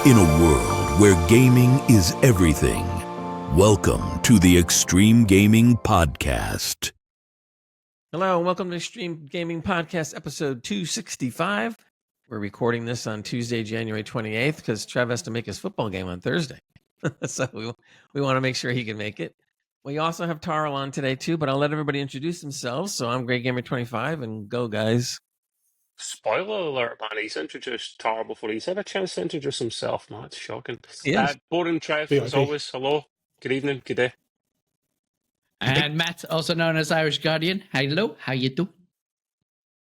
In a world where gaming is everything, welcome to the Extreme Gaming Podcast. Hello, and welcome to Extreme Gaming Podcast, episode 265. We're recording this on Tuesday, January 28th, because Trev has to make his football game on Thursday. So we want to make sure he can make it. We also have Tarl on today, too, but I'll let everybody introduce themselves. So I'm GreatGamer25, and go, guys. Spoiler alert, man. He's introduced Tar before he's had a chance to introduce himself. Man, it's shocking. Yes. Boring Trev, as always. Hello. Good evening. Good day. And Matt, also known as Irish Guardian. Hello, how you do?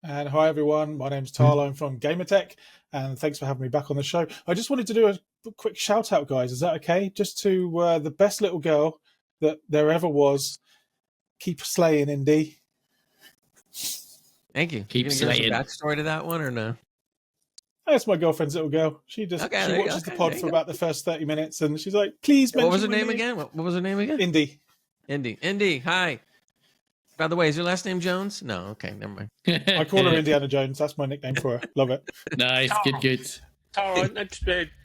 And hi everyone, my name's Tarl, I'm from Gamertech, and thanks for having me back on the show. I just wanted to do a quick shout out, guys, is that okay? Just to the best little girl that there ever was. Keep slaying, Indy. Thank you. Keep slaying. slaying. Backstory to that one or no? That's my girlfriend's little girl. She watches the pod for about the first 30 minutes, and she's like, please mention What was her my name again? What was her name again? Indy. Indy, hi. By the way, is your last name Jones? No, okay, never mind. I call her Indiana Jones. That's my nickname for her. Love it. Nice, good. Tar,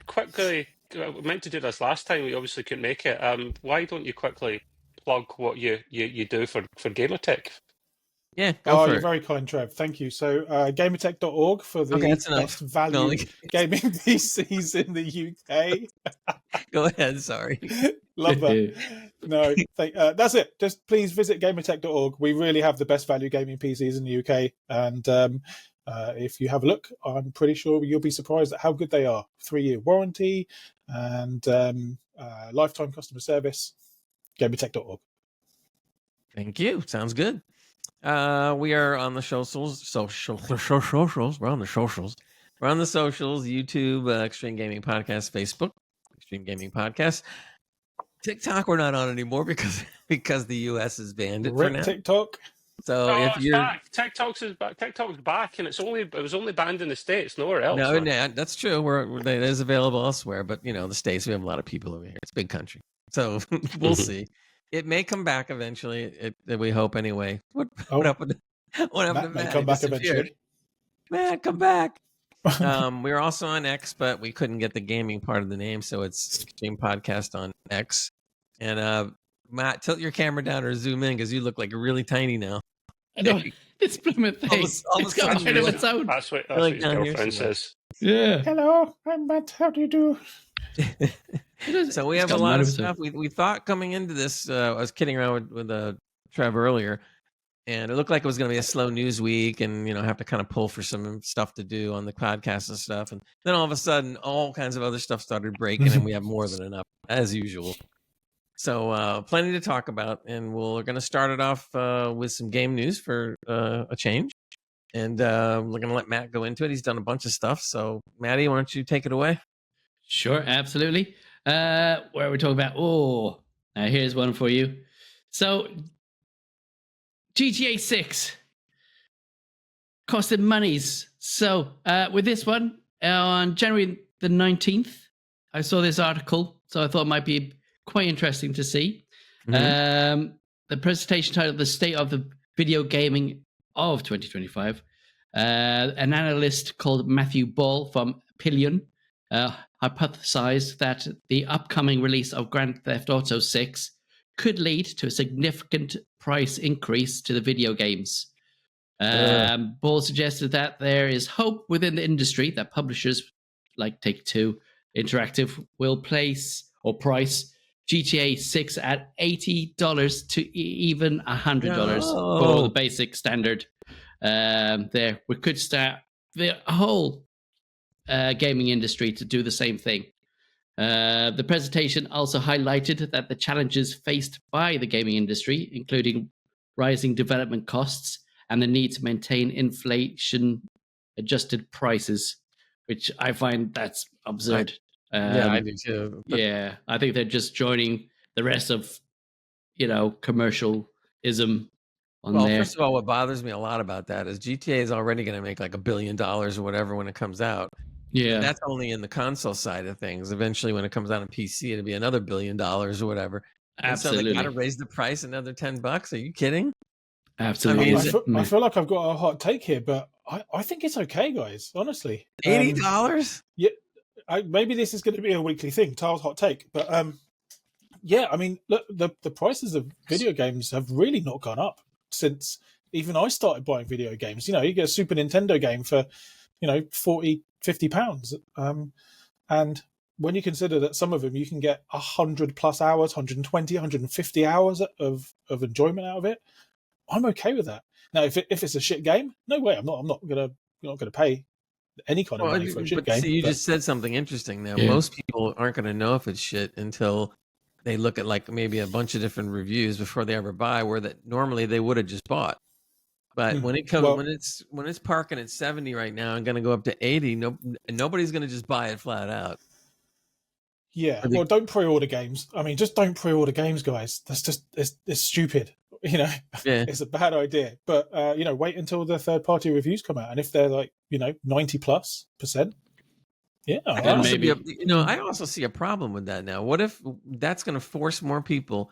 quickly, we meant to do this last time. We obviously couldn't make it. Why don't you quickly plug what you do for Gamertech? Yeah, go for you're it. very kind, Trev. Thank you. So, gamertech.org for the best value gaming PCs in the UK. Go ahead, sorry. Love that. No, that's it. Just please visit gamertech.org. We really have the best value gaming PCs in the UK. And if you have a look, I'm pretty sure you'll be surprised at how good they are. 3-year warranty and lifetime customer service. Gamertech.org. Thank you. Sounds good. We are on the socials. We're on the socials. We're on the socials, YouTube, Extreme Gaming Podcast, Facebook, Extreme Gaming Podcast. TikTok we're not on anymore because the US has banned it for now. TikTok. So if you're back. TikTok's back. TikTok's back, and it was only banned in the States, nowhere else. No, that's true. It is available elsewhere, but the States, we have a lot of people over here. It's a big country, so we'll see. It may come back eventually. We hope anyway. What happened? What happened to Matt? Come back eventually. Matt, come back. We were also on X, but we couldn't get the gaming part of the name, so it's Extreme Podcast on X. And Matt, tilt your camera down or zoom in because you look like really tiny now. I know, it's blooming face. It's got a bit of its own. That's what his girlfriend says. Yeah. Hello, I'm Matt. How do you do? So we have a lot of stuff. We thought coming into this, I was kidding around with Trev earlier, and it looked like it was going to be a slow news week and, have to kind of pull for some stuff to do on the podcast and stuff. And then all of a sudden, all kinds of other stuff started breaking and we have more than enough, as usual. So plenty to talk about. And we're going to start it off with some game news for a change. And we're going to let Matt go into it. He's done a bunch of stuff. So, Matty, why don't you take it away? Sure, absolutely. Where are we talking about? Here's one for you. So, GTA 6 costed monies. So, with this one, on January the 19th, I saw this article, so I thought it might be quite interesting to see. Mm-hmm. The presentation titled The State of the Video Gaming of 2025. An analyst called Matthew Ball from Pillion hypothesized that the upcoming release of Grand Theft Auto 6 could lead to a significant price increase to the video games. Ball suggested that there is hope within the industry that publishers like Take-Two Interactive will price GTA 6 at $80 to even $100 for the basic standard. There, we could start the whole gaming industry to do the same thing. The presentation also highlighted that the challenges faced by the gaming industry, including rising development costs and the need to maintain inflation-adjusted prices, which I find that's absurd. I do too. Yeah, I think they're just joining the rest of, commercialism on there. First of all, what bothers me a lot about that is GTA is already going to make like $1 billion or whatever when it comes out. Yeah, and that's only in the console side of things. Eventually, when it comes out on PC, it'll be another $1 billion or whatever. Absolutely. And so they got to raise the price another $10. Are you kidding? Absolutely. I feel like I've got a hot take here, but I think it's okay, guys. Honestly, $80. Yeah. maybe this is going to be a weekly thing, Tyle's hot take, but yeah, I mean, look, the prices of video games have really not gone up since even I started buying video games. You know, you get a Super Nintendo game for, 40, £50. And when you consider that some of them you can get 100+ hours, 120, 150 hours of enjoyment out of it, I'm okay with that. Now, if it's a shit game, no way, I'm not gonna pay any kind of money for a shit game. See, you just said something interesting now. Yeah. Most people aren't going to know if it's shit until they look at like maybe a bunch of different reviews before they ever buy, where that normally they would have just bought. But when it comes, when it's parking at 70 right now and going to go up to 80, nobody's going to just buy it flat out. Yeah, well, don't pre-order games. I mean, just don't pre-order games, guys. That's just it's stupid. Yeah. It's a bad idea. But wait until the third-party reviews come out, and if they're like 90+%, yeah, I also see a problem with that now. What if that's going to force more people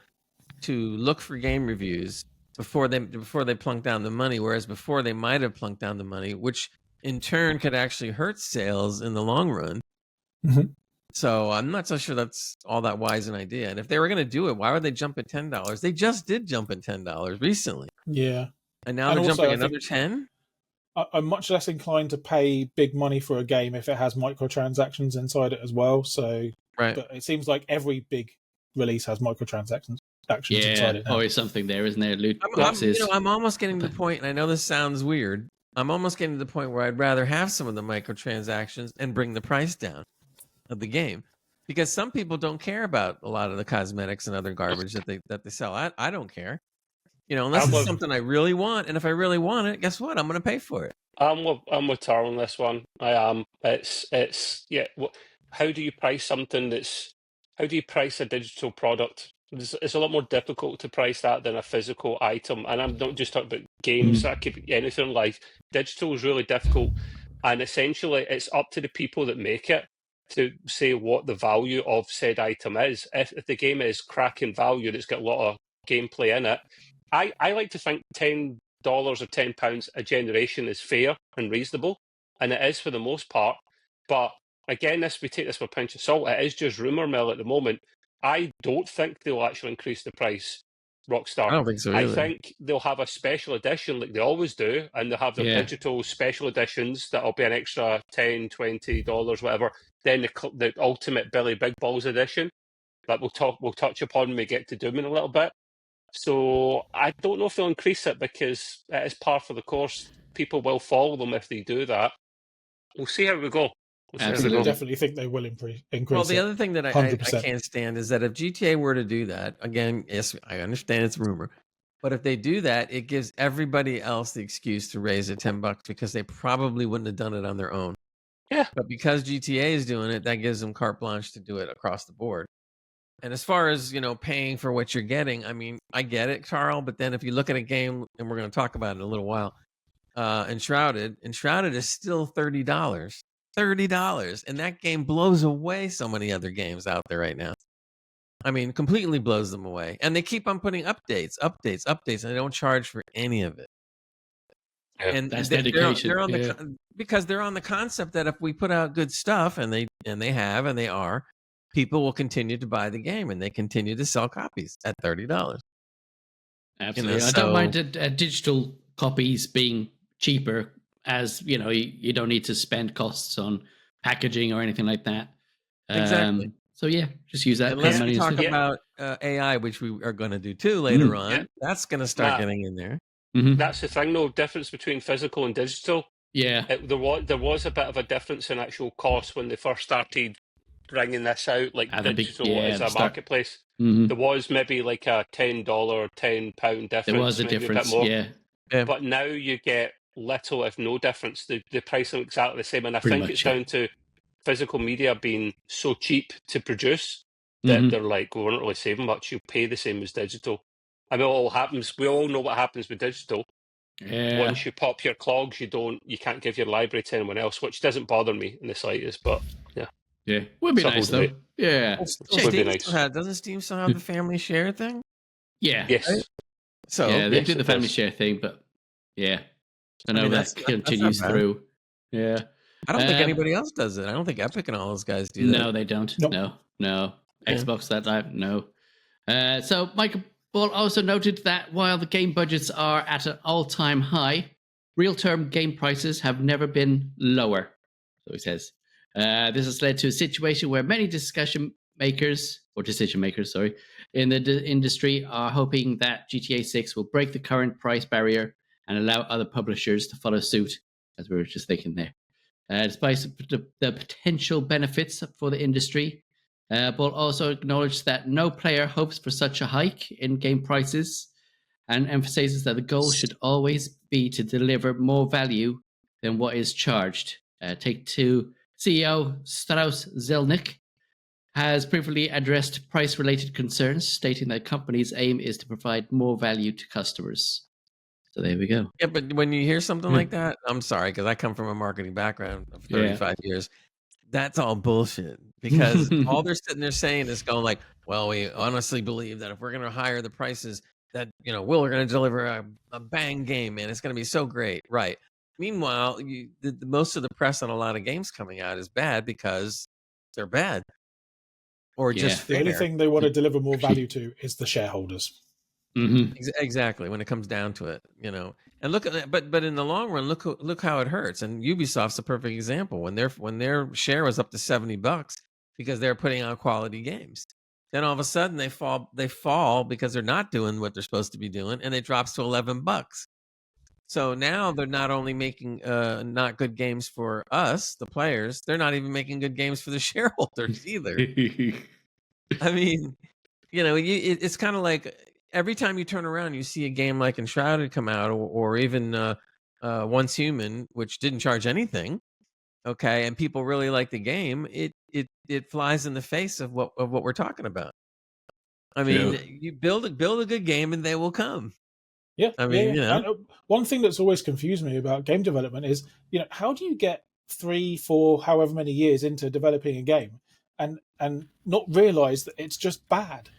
to look for game reviews before they plunk down the money, whereas before they might have plunked down the money, which in turn could actually hurt sales in the long run. Mm-hmm. So I'm not so sure that's all that wise an idea. And if they were going to do it, why would they jump at $10? They just did jump at $10 recently. Yeah. And now they're jumping another 10? I'm much less inclined to pay big money for a game if it has microtransactions inside it as well. So, right. But it seems like every big release has microtransactions inside it now. Always something there, isn't there? Loot boxes. I'm almost getting to the point, and I know this sounds weird, I'm almost getting to the point where I'd rather have some of the microtransactions and bring the price down of the game, because some people don't care about a lot of the cosmetics and other garbage that they sell. I don't care, unless it's something I really want, and if I really want it, guess what? I'm going to pay for it. I'm with Tarl on this one. I am. It's yeah. How do you price something how do you price a digital product? It's a lot more difficult to price that than a physical item, and I'm not just talking about games. That could be anything in life. Digital is really difficult, and essentially, it's up to the people that make it to say what the value of said item is. If the game is cracking value, it's got a lot of gameplay in it. I like to think $10 or £10 a generation is fair and reasonable, and it is for the most part. But again, we take this with a pinch of salt. It is just rumour mill at the moment. I don't think they'll actually increase the price, Rockstar. I don't think so either. I think they'll have a special edition like they always do, and they'll have their digital special editions that'll be an extra $10, $20, whatever. Then the ultimate Billy Big Balls edition that we'll touch upon when we get to Doom in a little bit. So I don't know if they'll increase it, because it is par for the course. People will follow them if they do that. We'll see how we go. I definitely think they will increase. Well, the other thing that I can't stand is that if GTA were to do that, again, yes, I understand it's rumor, but if they do that, it gives everybody else the excuse to raise it $10 because they probably wouldn't have done it on their own. Yeah. But because GTA is doing it, that gives them carte blanche to do it across the board. And as far as, paying for what you're getting, I mean, I get it, Carl, but then if you look at a game, and we're going to talk about it in a little while, Enshrouded is still $30. $30, and that game blows away so many other games out there right now. I mean, completely blows them away. And they keep on putting updates, and they don't charge for any of it. Yeah, and that's dedication. They're on because they're on the concept that if we put out good stuff, and they are, people will continue to buy the game, and they continue to sell copies at $30. Absolutely. I don't mind digital copies being cheaper, as you don't need to spend costs on packaging or anything like that. Exactly. So yeah, just use that. Unless we talk about AI, which we are going to do too later on. Yeah. That's going to start getting in there. Mm-hmm. That's the thing, though. Difference between physical and digital. Yeah, there was a bit of a difference in actual cost when they first started bringing this out, like digital as a marketplace. Mm-hmm. There was maybe like a $10, £10 difference. There was a difference, a bit more. Yeah. But now you get little, if no difference. The price looks exactly the same, and I think it's down to physical media being so cheap to produce that they're like, we're not really saving much. You pay the same as digital. I mean, we all know what happens with digital. Yeah. Once you pop your clogs, you can't give your library to anyone else, which doesn't bother me in the slightest. But yeah, would be nice though. Yeah, would be nice. Doesn't Steam still have the family share thing? Yeah. Yes. Right? So they do the family share thing, but yeah, I know that continues through. Yeah. I don't think anybody else does it. I don't think Epic and all those guys do that. No, they don't. Nope. No. Yeah. Xbox that live, no. So Michael Ball also noted that while the game budgets are at an all-time high, real-term game prices have never been lower. So he says this has led to a situation where many decision makers, in the industry are hoping that GTA 6 will break the current price barrier and allow other publishers to follow suit, as we were just thinking there. Despite the potential benefits for the industry, Ball also acknowledged that no player hopes for such a hike in game prices and emphasizes that the goal should always be to deliver more value than what is charged. Take-Two CEO Strauss Zelnick has previously addressed price-related concerns, stating that the company's aim is to provide more value to customers. So there we go. Yeah, but when you hear something like that, I'm sorry, because I come from a marketing background of 35 years. That's all bullshit, because all they're sitting there saying is going like, well, we honestly believe that if we're going to hire the prices, that, you know, we're going to deliver a bang game, man. It's going to be so great. Right. Meanwhile, most of the press on a lot of games coming out is bad because they're bad. Or just the only thing they want to deliver more value to is the shareholders. Mm-hmm. Exactly, when it comes down to it, you know. And look at that, but in the long run, look how it hurts. And Ubisoft's a perfect example. When their share was up to $70 because they're putting out quality games, then all of a sudden they fall because they're not doing what they're supposed to be doing, and it drops to $11. So now they're not only making not good games for us, the players, they're not even making good games for the shareholders either. I mean, you know, it's kind of like every time you turn around, you see a game like Enshrouded come out, or even Once Human, which didn't charge anything, okay, and people really like the game. It flies in the face of what we're talking about. I mean, you build a good game, and they will come. Yeah, I mean, you know, one thing that's always confused me about game development is, you know, how do you get 3, 4, however many years into developing a game and not realize that it's just bad?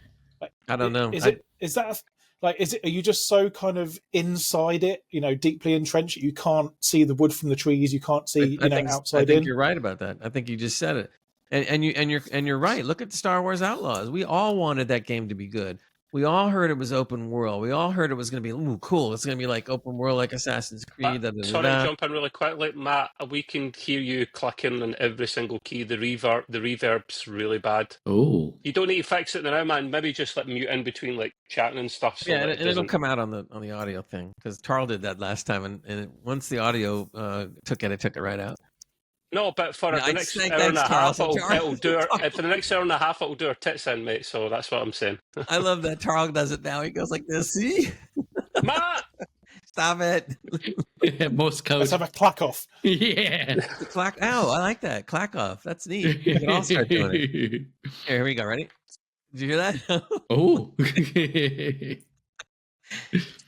Like, I don't know. Are you just so kind of inside it, you know, deeply entrenched, you can't see the wood from the trees, you can't see, outside in? I think you're right about that. I think you just said it, and you're right. Look at the Star Wars Outlaws. We all wanted that game to be good. We all heard it was open world. We all heard it was going to be cool. It's going to be like open world, like Assassin's Creed. Sorry to jump in really quickly, Matt. We can hear you clicking on every single key. The reverb's really bad. Oh, you don't need to fix it now, man. Maybe just let mute in between like chatting and stuff. So and it'll come out on the audio thing, because Tarl did that last time, and once the audio took it right out. No, but for the next hour and a half, it'll do her. For the next hour and a half, it'll do her tits in, mate. So that's what I'm saying. I love that Tarl does it now. He goes like this. See, Matt, stop it. Most code. Let's have a clack off. Yeah, the clack. Oh, I like that clack off. That's neat. We can all start doing it. Here we go. Ready? Did you hear that? Oh.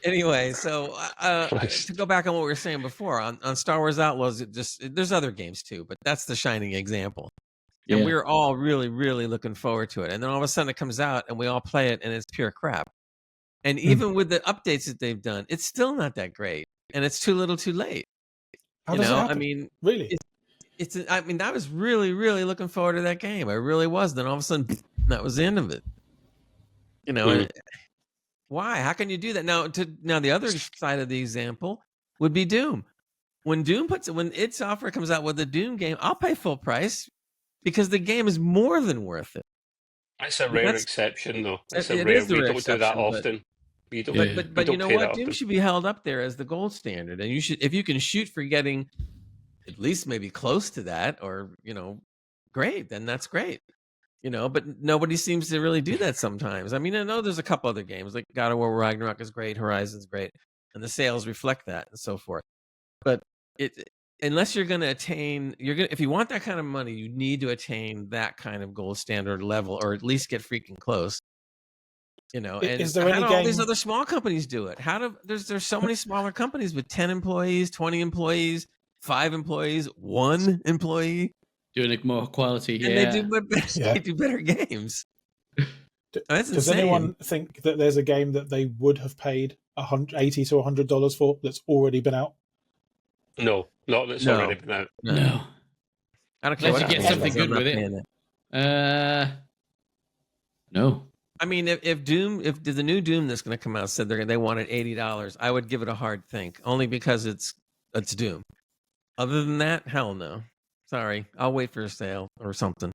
Anyway, so to go back on what we were saying before on Star Wars Outlaws, there's other games too, but that's the shining example. And we're all really, really looking forward to it. And then all of a sudden it comes out and we all play it and it's pure crap. And even with the updates that they've done, it's still not that great. And it's too little too late. How does it happen? I mean, really? I was really, really looking forward to that game. I really was. Then all of a sudden, that was the end of it. You know, and why? How can you do that? Now, the other side of the example would be Doom. When id Software comes out with a Doom game, I'll pay full price because the game is more than worth it. That's a rare exception, though. It's a it rare. is the We rare don't do that often. But you know what? Doom should be held up there as the gold standard, and you should, if you can shoot for getting at least maybe close to that, or great, then that's great. But nobody seems to really do that sometimes. I mean, I know there's a couple other games like God of War Ragnarok is great, Horizon's great, and the sales reflect that and so forth. But unless you're going to attain, if you want that kind of money, you need to attain that kind of gold standard level, or at least get freaking close. And is there how do game... all these other small companies do it? There's so many smaller companies with 10 employees, 20 employees, 5 employees, 1 employee. Doing more quality, and they do better games. Does anyone think that there's a game that they would have paid $80 to $100 for that's already been out? No, not that's already been out. No. I don't care Unless what you get the game something is, good I'm not with it. paying No. I mean, if the new Doom that's going to come out said they wanted $80, I would give it a hard think, only because it's Doom. Other than that, hell no. Sorry, I'll wait for a sale or something.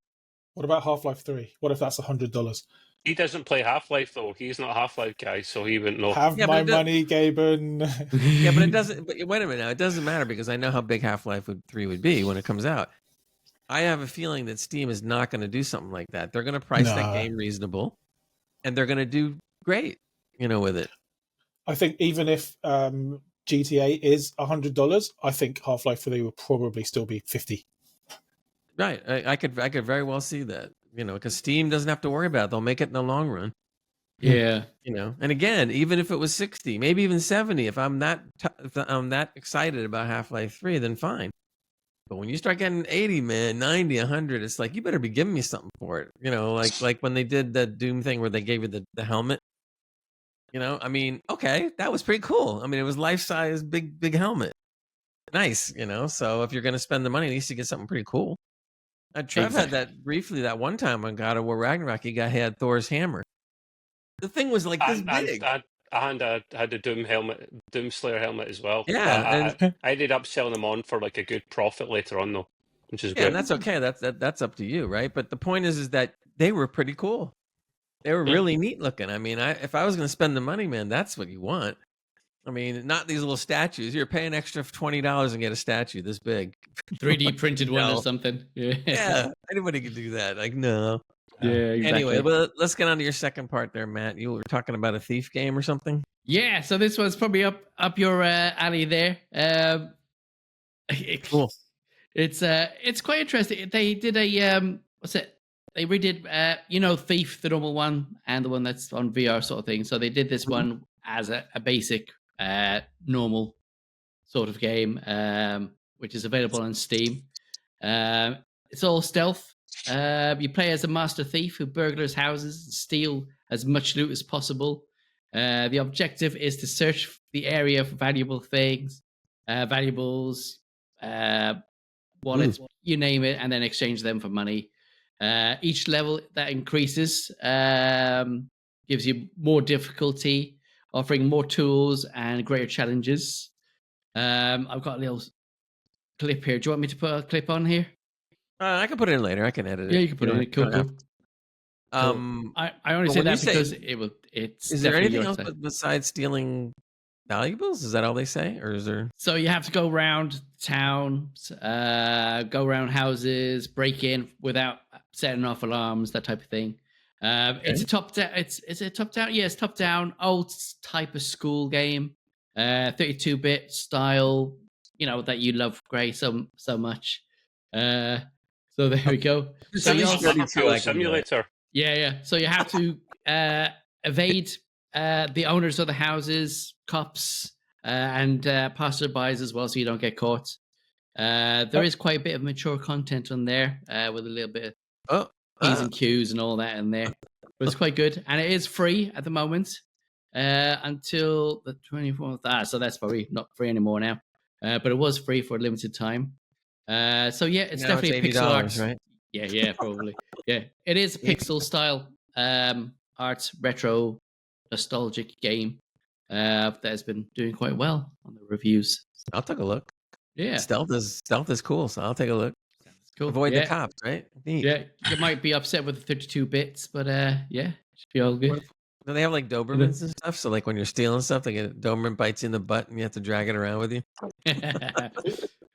What about Half-Life 3? What if that's $100? He doesn't play Half-Life though. He's not a Half-Life guy, so he wouldn't know. Have my money, Gaben. Yeah, but it doesn't. But wait a minute now. It doesn't matter because I know how big Half-Life 3 would be when it comes out. I have a feeling that Steam is not going to do something like that. They're going to price that game reasonable, and they're going to do great, with it. I think even if GTA is $100, I think Half-Life 3 will probably still be $50. Right. I could very well see that. Because Steam doesn't have to worry about it. They'll make it in the long run. Yeah. And again, even if it was 60, maybe even 70, if I'm that excited about Half-Life 3, then fine. But when you start getting 80, man, 90, 100, it's like, you better be giving me something for it. Like when they did the Doom thing where they gave you the helmet. I mean, okay, that was pretty cool. I mean, it was life-size, big helmet. Nice, so if you're going to spend the money, at least you get something pretty cool. Trev had that briefly that one time on God of War Ragnarok. He had Thor's hammer. The thing was like this big. I had the Doom Slayer helmet as well. Yeah, I ended up selling them on for like a good profit later on though, which is great. And that's okay. That's up to you, right? But the point is that they were pretty cool. They were really neat looking. I mean, if I was going to spend the money, man, that's what you want. I mean, not these little statues. You're paying extra for $20 and get a statue this big. 3D printed one or something. Yeah, anybody could do that. Like, no. Yeah, exactly. Anyway, but let's get on to your second part there, Matt. You were talking about a thief game or something? Yeah, so this one's probably up your alley there. Cool. It's quite interesting. They did a what's it? They redid Thief, the normal one, and the one that's on VR sort of thing. So they did this one as a basic normal sort of game, which is available on Steam. It's all stealth. You play as a master thief who burglars houses and steal as much loot as possible. The objective is to search the area for valuable things, valuables, wallets, you name it, and then exchange them for money. Each level that increases gives you more difficulty, offering more tools and greater challenges. I've got a little clip here. Do you want me to put a clip on here? I can put it in later. I can edit it. Yeah, you can put it in. Cool. I only say that because it's. Is there anything else besides stealing valuables? Is that all they say, or is there? So you have to go around towns, go around houses, break in without setting off alarms, that type of thing. It's a top down. Is it top down? Yeah, it's top down. Old type of school game, 32-bit style. That you love, Gray, so much. So there we go. So simulator. Yeah. So you have to evade the owners of the houses, cops, and passerbys as well, so you don't get caught. There is quite a bit of mature content on there with a little bit of P's and Q's and all that in there. But it's quite good, and it is free at the moment until the 24th. So that's probably not free anymore now. But it was free for a limited time. So yeah, it's definitely a pixel art, right? Yeah, probably. Yeah, it is a pixel style art, retro, nostalgic game that has been doing quite well on the reviews. I'll take a look. Yeah, stealth is cool, so I'll take a look. Cool. Avoid the cops, right? Neat. Yeah, you might be upset with the 32 bits, but yeah, should be all good. Do they have like Dobermans and stuff? So like when you're stealing stuff, they get Doberman bites you in the butt and you have to drag it around with you.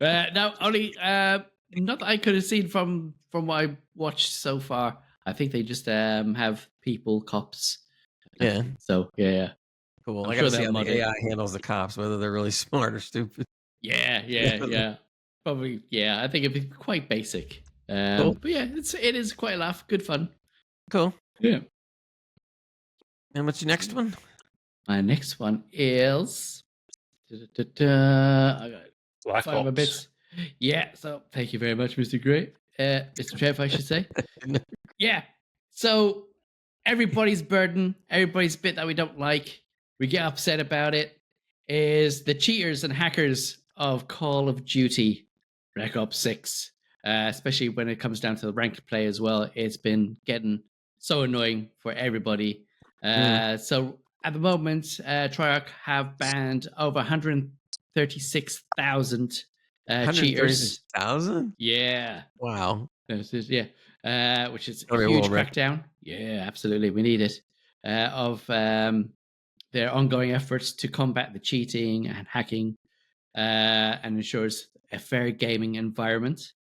No, only not that I could have seen from what I watched so far. I think they just have people, cops. Yeah. So yeah. Cool. I gotta see how the AI handles the cops, whether they're really smart or stupid. Yeah. Probably, yeah. I think it'd be quite basic. Cool. But yeah, it is quite a laugh. Good fun. Cool. Yeah. And what's your next one? My next one is I got Black 5 more Ops. bits. Yeah, so thank you very much, Mr. Gray. Mr. Trev, I should say. Yeah. So everybody's burden, everybody's bit that we don't like, we get upset about it, is the cheaters and hackers of Call of Duty Black Ops 6. especially when it comes down to the ranked play as well. It's been getting so annoying for everybody. So at the moment, Treyarch have banned over 136,000 cheaters. 136,000? Yeah. Wow. Which is a huge world record. crackdown. Yeah, absolutely. We need it. Of their ongoing efforts to combat the cheating and hacking and ensures a fair gaming environment.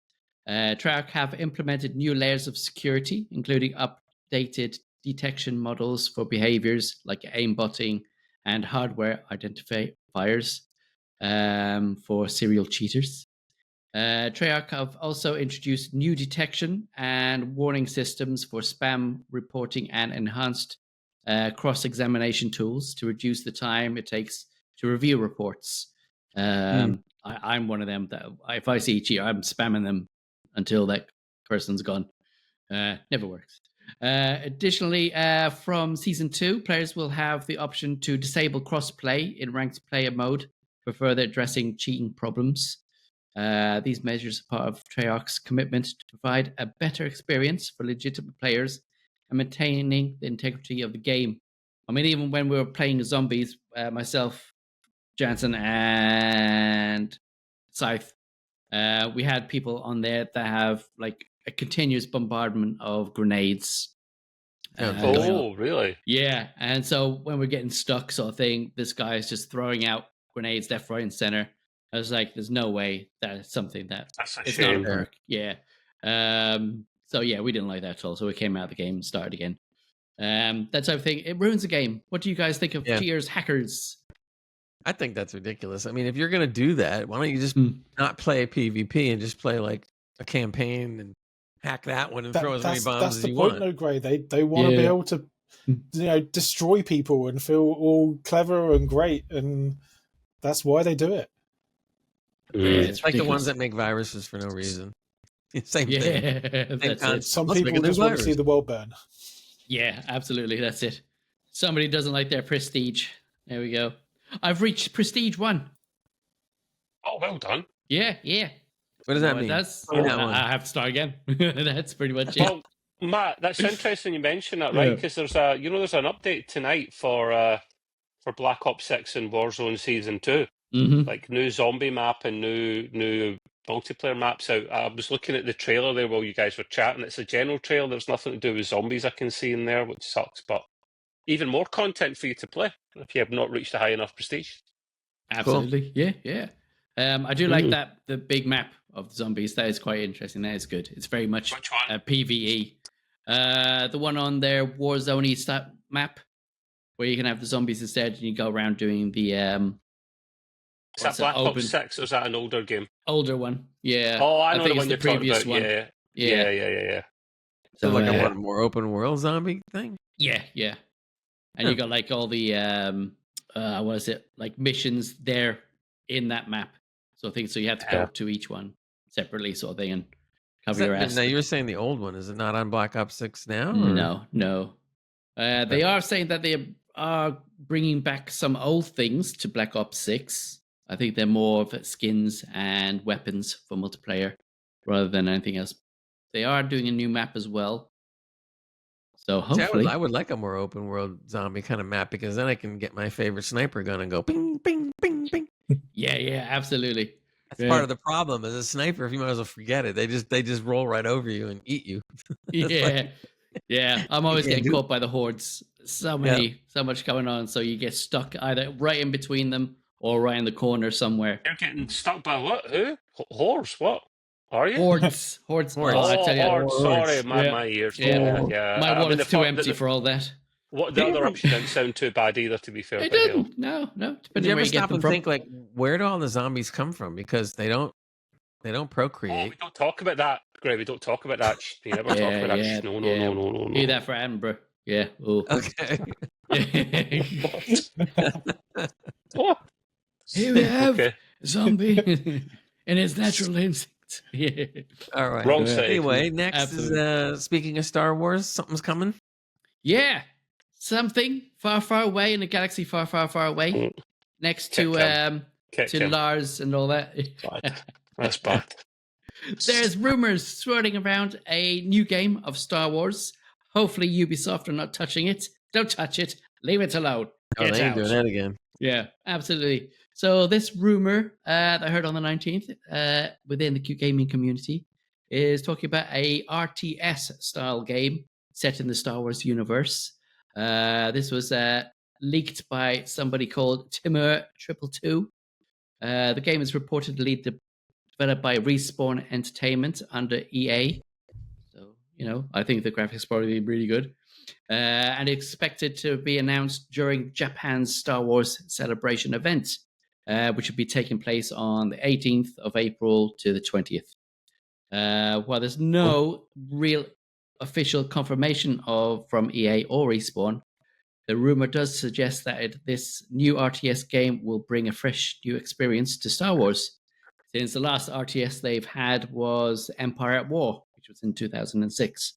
Treyarch have implemented new layers of security, including updated detection models for behaviors like aimbotting and hardware identifiers for serial cheaters. Treyarch have also introduced new detection and warning systems for spam reporting and enhanced cross-examination tools to reduce the time it takes to review reports. I'm one of them that if I see a cheater, I'm spamming them until that person's gone. Never works. Additionally, from Season 2, players will have the option to disable cross-play in ranked player mode for further addressing cheating problems. These measures are part of Treyarch's commitment to provide a better experience for legitimate players and maintaining the integrity of the game. I mean, even when we were playing zombies, myself, Jansen, and Scythe, we had people on there that have like a continuous bombardment of grenades. Really? Yeah, and so when we're getting stuck, sort of thing, this guy is just throwing out grenades left, right, and center. I was like, "There's no way that is something that's a it's shame. not a perk." Yeah. So yeah, we didn't like that at all. So we came out of the game and started again. That type of thing. It ruins the game. What do you guys think of cheaters, hackers? I think that's ridiculous. I mean, if you're gonna do that, why don't you just not play PvP and just play like a campaign and hack that one and throw as many bombs as you want? That's the point, though, Gray. They want to be able to, destroy people and feel all clever and great, and that's why they do it. Yeah, it's like the ones that make viruses for no reason. Same thing. Some people just want to see the world burn. Yeah, absolutely. That's it. Somebody doesn't like their prestige. There we go. I've reached prestige 1. Oh, well done. Yeah. What does that mean? I have to start again. That's pretty much it. Well, Matt, that's interesting you mentioned that, right? Because there's an update tonight for Black Ops 6 and Warzone Season 2. Like new zombie map and new multiplayer maps out. I was looking at the trailer there while you guys were chatting. It's a general trailer. There's nothing to do with zombies I can see in there, which sucks. But even more content for you to play if you have not reached a high enough prestige. Absolutely. Cool. Yeah. I do like that, the big map of the zombies. That is quite interesting. That is good. It's very much a PvE. The one on their Warzone stat map where you can have the zombies instead and you go around doing the... Is that Black Ops 6 or is that an older game? Older one, yeah. Oh, I know think the one it's the previous one. Yeah. So like a more open world zombie thing? Yeah. And you got like all the what is it? Like missions there in that map. So I think so you have to go to each one separately sort of thing and cover your ass. Now you were saying the old one, is it not on Black Ops 6 now? Or? No. They are saying that they are bringing back some old things to Black Ops 6. I think they're more of skins and weapons for multiplayer rather than anything else. They are doing a new map as well. So hopefully... I would like a more open world zombie kind of map because then I can get my favorite sniper gun and go ping, ping, ping, ping. Yeah, absolutely. That's part of the problem. As a sniper, if you might as well forget it. They just roll right over you and eat you. Yeah. I'm always getting caught by the hordes. So much going on. So you get stuck either right in between them or right in the corner somewhere. You're getting stuck by what? Who? Horse? What? Are you? Hordes. Oh, I tell you, hordes. Sorry, my ears. Yeah. My wallet's too empty for all that. The other option didn't sound too bad either, to be fair. It didn't. No. Did you ever stop and think, like, where do all the zombies come from? Because they don't procreate. Oh, we don't talk about that, Gray. We don't talk about that. You never talk about that. No. Hear that for Edinburgh. Yeah. Ooh. Okay. What? Here we have a zombie and its natural instincts. Yeah. All right. Wrong side. Anyway, next is speaking of Star Wars, something's coming. Yeah. Something far, far away in a galaxy far, far, far away. Next to Lars and all that. That's bad. There's rumors swirling around a new game of Star Wars. Hopefully, Ubisoft are not touching it. Don't touch it. Leave it alone. Oh, Get they ain't out. doing that again. Yeah, absolutely. So this rumor that I heard on the 19th within the Q gaming community is talking about a RTS style game set in the Star Wars universe. This was leaked by somebody called Timur222. The game is reportedly developed by Respawn Entertainment under EA. So, I think the graphics probably be really good. And expected to be announced during Japan's Star Wars Celebration event, which will be taking place on the 18th of April to the 20th. While there's no real official confirmation from EA or Respawn, the rumor does suggest that this new RTS game will bring a fresh new experience to Star Wars, since the last RTS they've had was Empire at War, which was in 2006.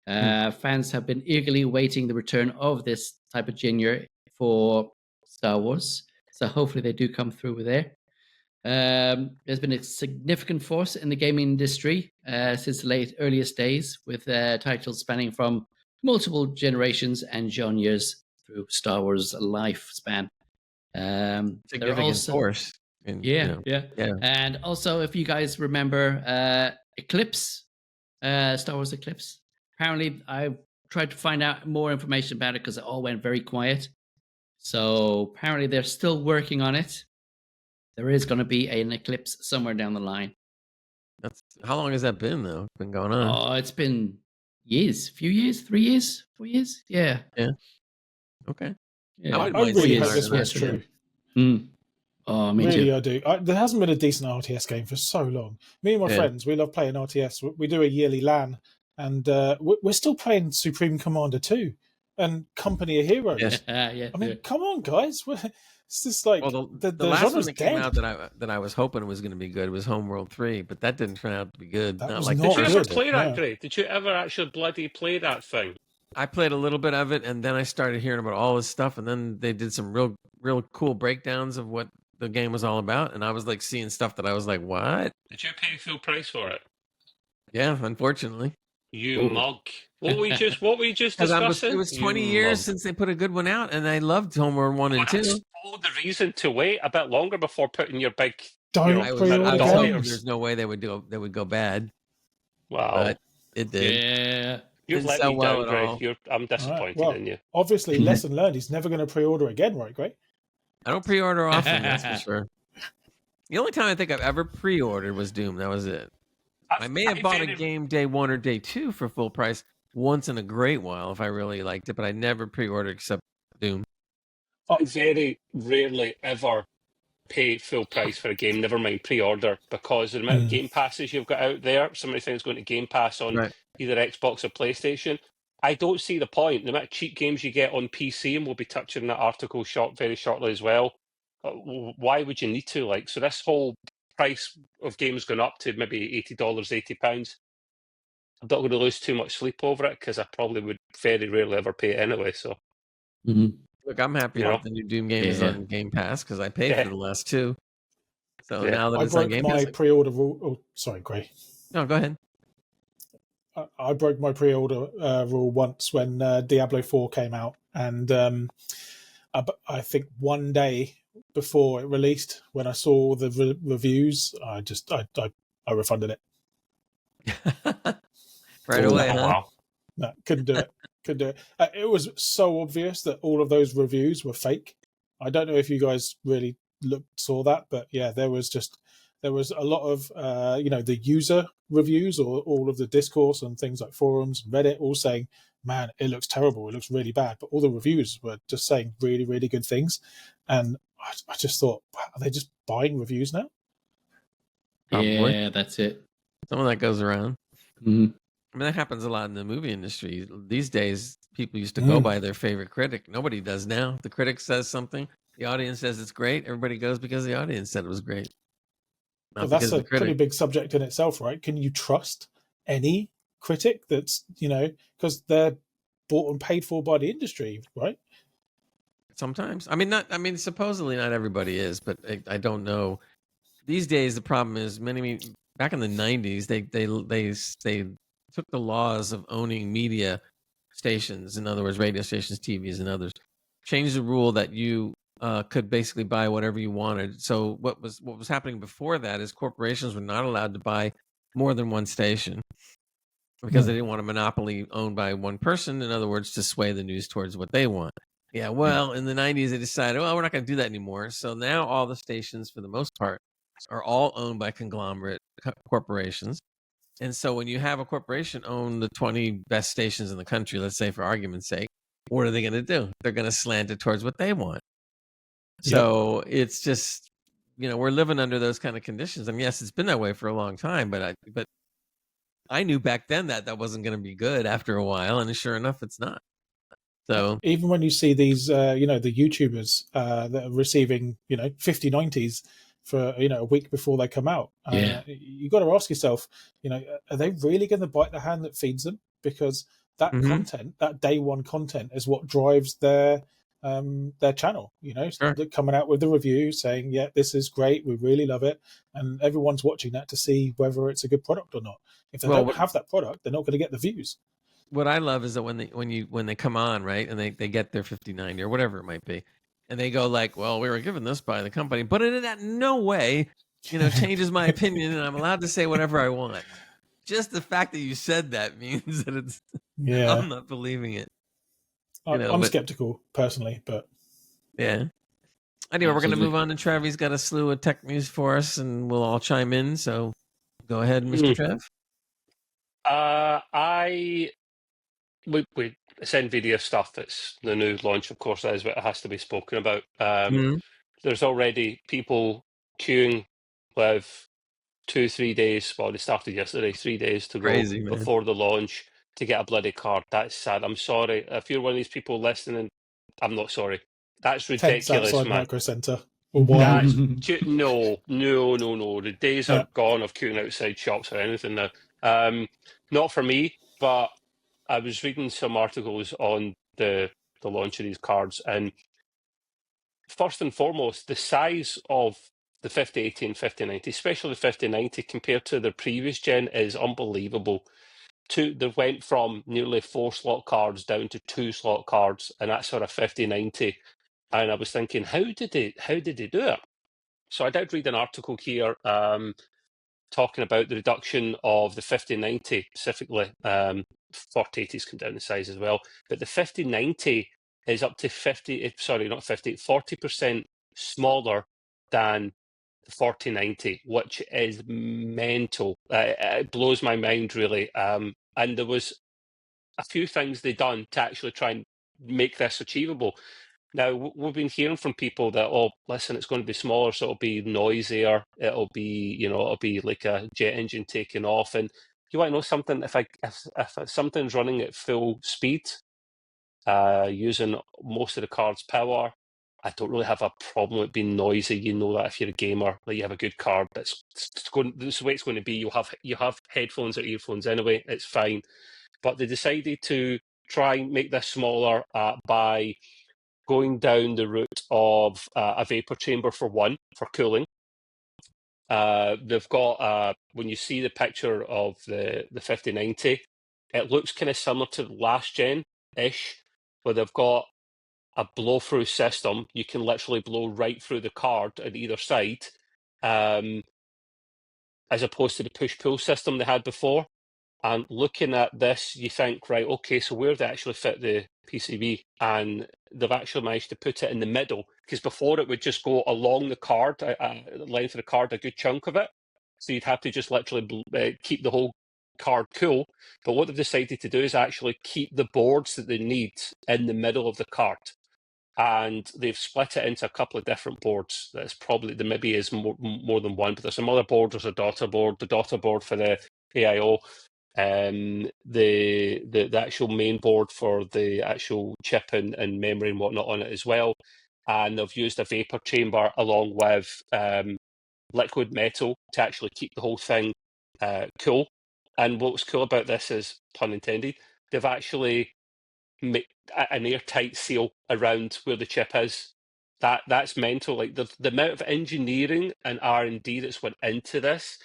Fans have been eagerly awaiting the return of this type of genre for Star Wars, so hopefully they do come through with there. There's been a significant force in the gaming industry since the earliest days, with titles spanning from multiple generations and genres through Star Wars lifespan. Significant force. Yeah. And also, if you guys remember Eclipse, Star Wars Eclipse, apparently I tried to find out more information about it because it all went very quiet. So apparently they're still working on it. There is going to be an Eclipse somewhere down the line. How long has that been, though? It's been going on. Oh, it's been years, few years, 3 years, 4 years. Yeah. Okay. Yeah. I really hope this one's true. Oh, me really, too. I do. There hasn't been a decent RTS game for so long. Me and my friends, we love playing RTS. We do a yearly LAN, and we're still playing Supreme Commander 2 and Company of Heroes. I mean, come on, guys. It's just like the last one that dead. came out that I was hoping was going to be good was Homeworld 3, but that didn't turn out to be good. That Not was like not Did you good. ever play that, No. Gray? Did you ever actually bloody play that thing? I played a little bit of it, and then I started hearing about all this stuff, and then they did some real cool breakdowns of what the game was all about, and I was like seeing stuff that I was like, what? Did you pay full price for it? Yeah, unfortunately. You mug. What were you just discussing? It was 20 years since they put a good one out, and I loved Homeworld 1 and 2. That's all the reason to wait a bit longer before putting your big. Don't I was pre-order hoping games. there's no way they would go bad. Wow. But it did. Yeah. You've Didn't let sell me well down, at all. Greg. I'm disappointed Well, in you. obviously, lesson learned. He's never going to pre-order again, right, Greg? I don't pre-order often, that's for sure. The only time I think I've ever pre-ordered was Doom. That was it. I may have bought a game day 1 or day 2 for full price once in a great while if I really liked it, but I never pre-ordered except Doom. I very rarely ever pay full price for a game, never mind pre-order, because the amount of Game Passes you've got out there, so many things going to Game Pass on either Xbox or PlayStation, I don't see the point. The amount of cheap games you get on PC, and we'll be touching that article very shortly as well, why would you need to? So this whole price of games going up to maybe $80, £80, I'm not going to lose too much sleep over it, because I probably would very rarely ever pay it anyway, so... Look, I'm happy that the new Doom game is on Game Pass because I paid for the last 2. So now that it's on Game Pass, I broke my pre-order rule. Oh, sorry, Gray. No, go ahead. I broke my pre-order rule once when Diablo 4 came out, and I think one day before it released, when I saw the reviews, I refunded it right away. Wow. No, couldn't do it. It was so obvious that all of those reviews were fake. I don't know if you guys really saw that, but yeah, there was a lot of the user reviews or all of the discourse and things like forums and Reddit all saying, man, it looks terrible, it looks really bad, but all the reviews were just saying really, really good things. And I just thought, wow, are they just buying reviews now? Probably. Yeah, that's it. Some of that goes around. Mm-hmm. I mean, that happens a lot in the movie industry. These days, people used to go by their favorite critic. Nobody does now. The critic says something, the audience says it's great. Everybody goes because the audience said it was great. Well, that's a pretty big subject in itself, right? Can you trust any critic that's, because they're bought and paid for by the industry, right? Sometimes. supposedly not everybody is, but I don't know. These days, the problem is many back in the 90s, they took the laws of owning media stations, in other words, radio stations, TVs, and others, changed the rule that you could basically buy whatever you wanted. So what was happening before that is corporations were not allowed to buy more than one station because they didn't want a monopoly owned by one person. In other words, to sway the news towards what they want. Yeah, well, in the 90s, they decided, well, we're not going to do that anymore. So now all the stations, for the most part, are all owned by conglomerate corporations. And so when you have a corporation own the 20 best stations in the country, let's say for argument's sake, what are they going to do? They're going to slant it towards what they want. So it's just, we're living under those kind of conditions. And yes, it's been that way for a long time, but I knew back then that wasn't going to be good after a while. And sure enough, it's not. So even when you see these, the YouTubers that are receiving, 5090s for, a week before they come out, you got to ask yourself, are they really going to bite the hand that feeds them? Because that content, that day one content, is what drives their channel. Sure. They're coming out with the review saying, yeah, this is great, we really love it, and everyone's watching that to see whether it's a good product or not. If they don't have that product, they're not going to get the views. What I love is that when they come on, right, and they get their 5090 or whatever it might be, and they go like, well, we were given this by the company, but it in no way, changes my opinion, and I'm allowed to say whatever I want. Just the fact that you said that means that it's I'm not believing it. I'm skeptical personally, but yeah. Anyway, we're going to move on to Trev. He's got a slew of tech news for us, and we'll all chime in. So go ahead, Mr. Trev. It's Nvidia stuff. It's the new launch, of course, that is what it has to be spoken about. There's already people queuing with 2-3 days. Well, they started yesterday, 3 days to go before the launch to get a bloody card. That's sad. I'm sorry. If you're one of these people listening, I'm not sorry. That's ridiculous, outside man. Micro Center. No. The days are gone of queuing outside shops or anything now. Not for me, but I was reading some articles on the launch of these cards, and first and foremost, the size of the 5080 and 5090, especially the 5090 compared to the previous gen, is unbelievable. They went from nearly 4-slot cards down to 2-slot cards, and that's for a 5090. And I was thinking, how did they do it? So I did read an article here talking about the reduction of the 5090 specifically. 4080s come down in size as well, but the 5090 is up to 40% smaller than the 4090, which is mental. It blows my mind, really. And there was a few things they done to actually try and make this achievable. Now, we've been hearing from people that, oh, listen, it's going to be smaller, so it'll be noisier. It'll be like a jet engine taking off. And you want to know something? If something's running at full speed, using most of the card's power, I don't really have a problem with being noisy. You know that if you're a gamer, that you have a good card, this is the way it's going to be. You have headphones or earphones anyway. It's fine. But they decided to try and make this smaller by going down the route of a vapor chamber for cooling. They've got, when you see the picture of the 5090, it looks kind of similar to the last gen-ish, where they've got a blow-through system. You can literally blow right through the card on either side, as opposed to the push-pull system they had before. And looking at this, you think, right, okay, so where they actually fit the PCB, and they've actually managed to put it in the middle, because before it would just go along the card, the length of the card, a good chunk of it. So you'd have to just literally keep the whole card cool. But what they've decided to do is actually keep the boards that they need in the middle of the card. And they've split it into a couple of different boards. That's probably, there maybe is more than one, but there's some other boards. There's a daughter board, the daughter board for the AIO, the actual main board for the actual chip and memory and whatnot on it as well. And they've used a vapor chamber along with liquid metal to actually keep the whole thing cool. And what's cool about this is, pun intended, they've actually made an airtight seal around where the chip is. That's mental. Like the amount of engineering and R&D that's went into this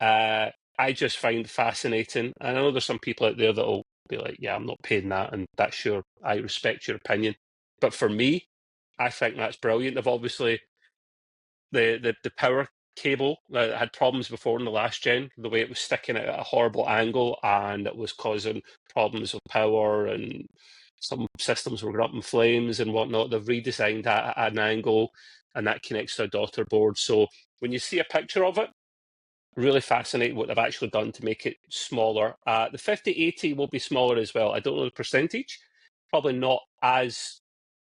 I just find fascinating. And I know there's some people out there that will be like, yeah, I'm not paying that, and that's your, I respect your opinion. But for me, I think that's brilliant. They've obviously, the power cable that had problems before in the last gen, the way it was sticking out at a horrible angle, and it was causing problems with power, and some systems were up in flames and whatnot. They've redesigned that at an angle, and that connects to a daughter board. So when you see a picture of it, really fascinating what they've actually done to make it smaller. The 5080 will be smaller as well. I don't know the percentage, probably not as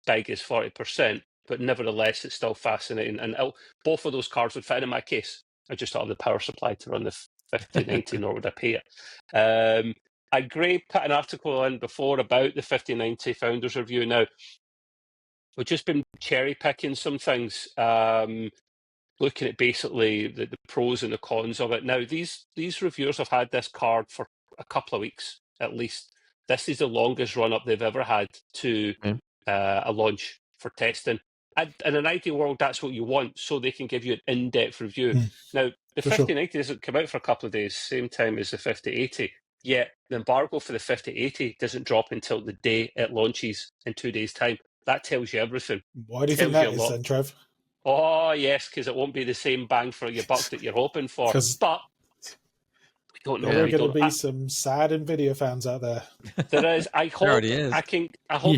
big as 40%, but nevertheless, it's still fascinating. And both of those cards would fit in my case. I just don't have the power supply to run the 5090, nor would I pay it. Gray put an article in before about the 5090 Founders Review. Now, we've just been cherry picking some things, looking at basically the pros and the cons of it. Now, these reviewers have had this card for a couple of weeks at least. This is the longest run-up they've ever had to a launch for testing. And in an ideal world, that's what you want, so they can give you an in-depth review. Now, the 5090 doesn't come out for a couple of days, same time as the 5080. Yet the embargo for the 5080 doesn't drop until the day it launches in 2 days' time. That tells you everything. Why do you think that is then, Trev? Oh, yes, because it won't be the same bang for your buck that you're hoping for. But we don't know. There are going to be some sad Nvidia fans out there. There is. I hope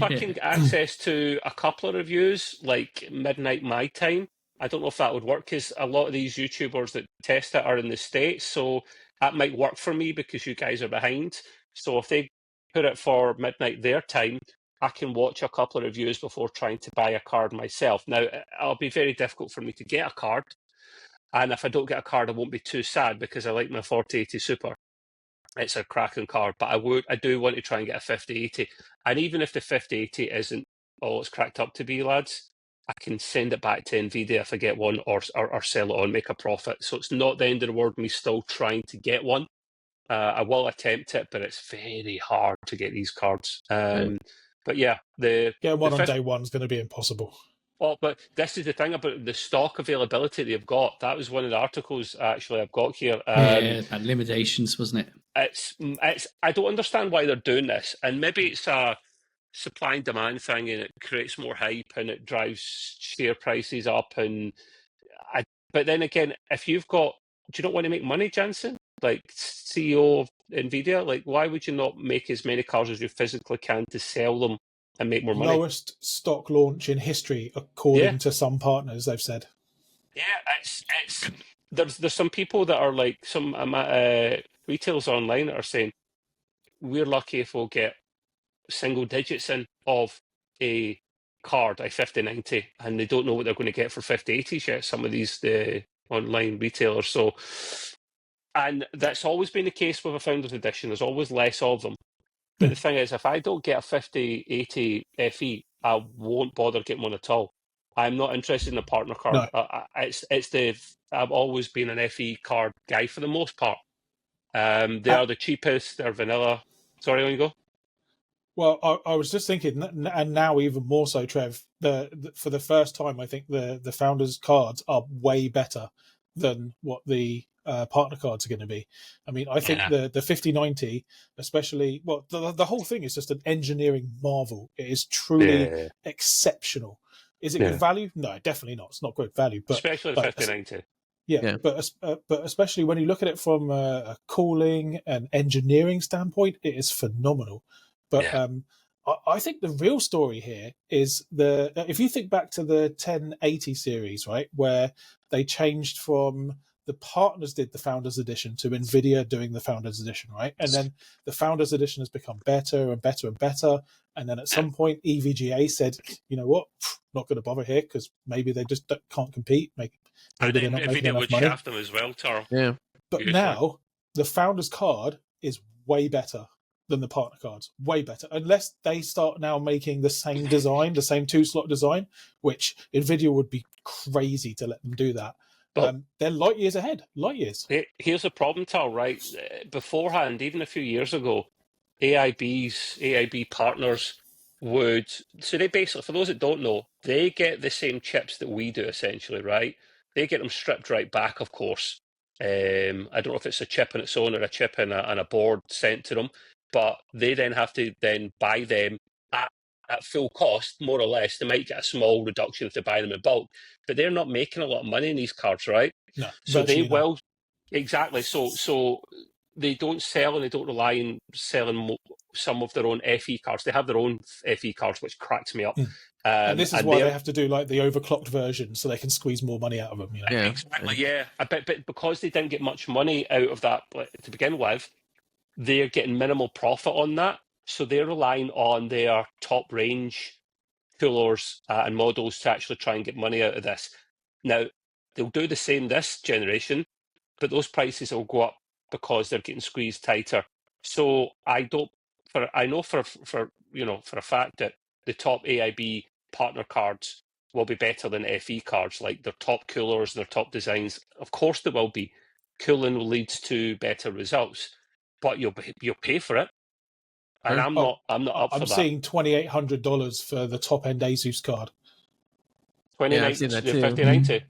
I can get access to a couple of reviews, like midnight my time. I don't know if that would work, because a lot of these YouTubers that test it are in the States, so that might work for me because you guys are behind. So if they put it for midnight their time, I can watch a couple of reviews before trying to buy a card myself. Now, it'll be very difficult for me to get a card, and if I don't get a card, I won't be too sad because I like my 4080 Super. It's a cracking card, but I do want to try and get a 5080. And even if the 5080 isn't all it's cracked up to be, lads, I can send it back to Nvidia if I get one, or sell it on, make a profit. So it's not the end of the world me still trying to get one. I will attempt it, but it's very hard to get these cards. But yeah, getting one on day one is going to be impossible. Well, but this is the thing about the stock availability they've got. That was one of the articles actually I've got here. And limitations, wasn't it? It's. I don't understand why they're doing this, and maybe it's a supply and demand thing, and it creates more hype and it drives share prices up. But then again, if you've got, do you not want to make money, Jansen? Like CEO of Nvidia, like why would you not make as many cars as you physically can to sell them and make more money? Lowest stock launch in history, according to some partners, they've said. Yeah, it's there's some people that are like some retailers online that are saying we're lucky if we'll get single digits in of a card, a 5090, and they don't know what they're going to get for 5080s yet. Some of these the online retailers. So, and that's always been the case with a Founders Edition. There's always less of them. But the thing is, if I don't get a 5080 FE, I won't bother getting one at all. I'm not interested in a partner card. No. I've always been an FE card guy for the most part. They are the cheapest. They're vanilla. Sorry, on you go. Well, I was just thinking, and now even more so, Trev. For the first time, I think the founders' cards are way better than what the partner cards are going to be. I mean, I think the 5090, especially, well, the whole thing is just an engineering marvel. It is truly exceptional. Is it good value? No, definitely not. It's not good value, but especially the 5090. Yeah, but especially when you look at it from a cooling and engineering standpoint, it is phenomenal. But I think the real story here is if you think back to the 1080 series, right, where they changed from the partners did the Founders Edition to Nvidia doing the Founders Edition, right? And then the Founders Edition has become better and better and better. And then at some point, EVGA said, you know what, not going to bother here because maybe they just can't compete. Maybe they're not making enough money. Shaft them as well, Taro. Yeah. But now the Founders card is way better than the partner cards, way better. Unless they start now making the same design, the same 2-slot design, which Nvidia would be crazy to let them do that. They're light years ahead. Light years. Here's the problem, Tal, right? Beforehand, even a few years ago, AIB partners would... So they basically, for those that don't know, they get the same chips that we do, essentially, right? They get them stripped right back, of course. I don't know if it's a chip on its own or a chip and a board sent to them, but they then have to then buy them at full cost, more or less. They might get a small reduction if they buy them in bulk, but they're not making a lot of money in these cards, right? No, So they virtually not. will, exactly. So they don't sell and they don't rely on selling some of their own FE cards. They have their own FE cards, which cracks me up. And this is why they have to do like the overclocked version so they can squeeze more money out of them. You know? Yeah, exactly. Yeah, but because they didn't get much money out of that to begin with, they're getting minimal profit on that. So they're relying on their top range coolers and models to actually try and get money out of this. Now, they'll do the same this generation, but those prices will go up because they're getting squeezed tighter. So I know for a fact that the top AIB partner cards will be better than FE cards, like their top coolers, their top designs. Of course they will be. Cooling leads to better results, but you'll pay for it. And I'm not up for that. I'm seeing $2,800 for the top end Asus card. 5090.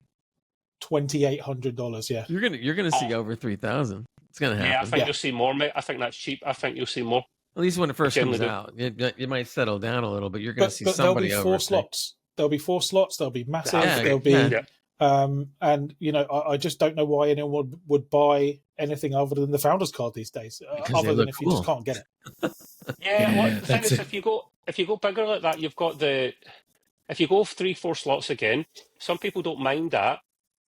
$2,800, yeah. You're gonna see over 3,000. It's gonna happen. Yeah, I think you'll see more, mate. I think that's cheap. I think you'll see more. At least when it first comes out, it might settle down a little, but you're gonna see somebody there'll be over. 4 slots. There'll be 4 slots. There'll be massive. Yeah, there'll be, and I just don't know why anyone would buy anything other than the Founders card these days. Other than if you just can't get it. Yeah, the thing is, if you go bigger like that, you've got if you go 3-4 slots again, some people don't mind that.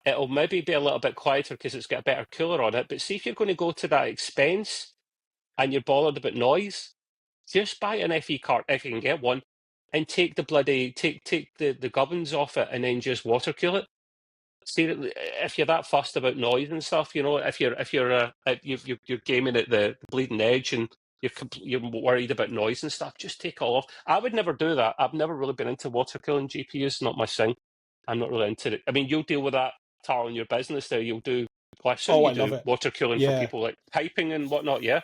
It'll maybe be a little bit quieter because it's got a better cooler on it. But see if you're going to go to that expense and you're bothered about noise, just buy an FE card if you can get one, and take the the gubbins off it and then just water cool it. See, if you're that fussed about noise and stuff, if you're gaming at the bleeding edge and you're worried about noise and stuff, just take it all off. I would never do that. I've never really been into water cooling GPUs. Not my thing. I'm not really into it. I mean, you'll deal with that, Tar, in your business there. You'll do I love it. Water cooling for people like piping and whatnot. Yeah.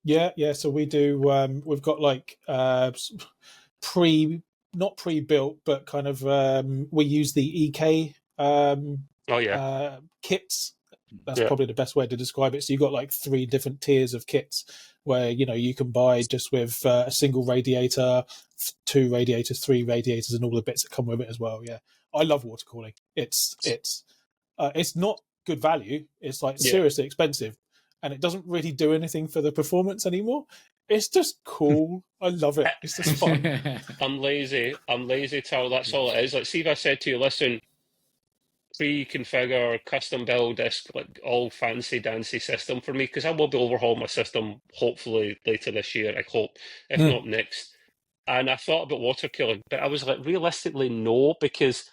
Yeah. So we do. We've got like not pre-built, but kind of we use the EK kits. That's probably the best way to describe it. So you've got like 3 different tiers of kits where you can buy just with a single radiator, 2 radiators, 3 radiators, and all the bits that come with it as well. Yeah, I love water cooling. It's not good value. It's like seriously expensive, and it doesn't really do anything for the performance anymore. It's just cool. I love it. It's just fun. I'm lazy, Tal. That's all it is. Like, see if I said to you, listen, pre-configure, custom build this like all fancy dancy system for me, because I will be overhauling my system hopefully later this year. I hope, if not next. And I thought about water cooling, but I was like, realistically, no, because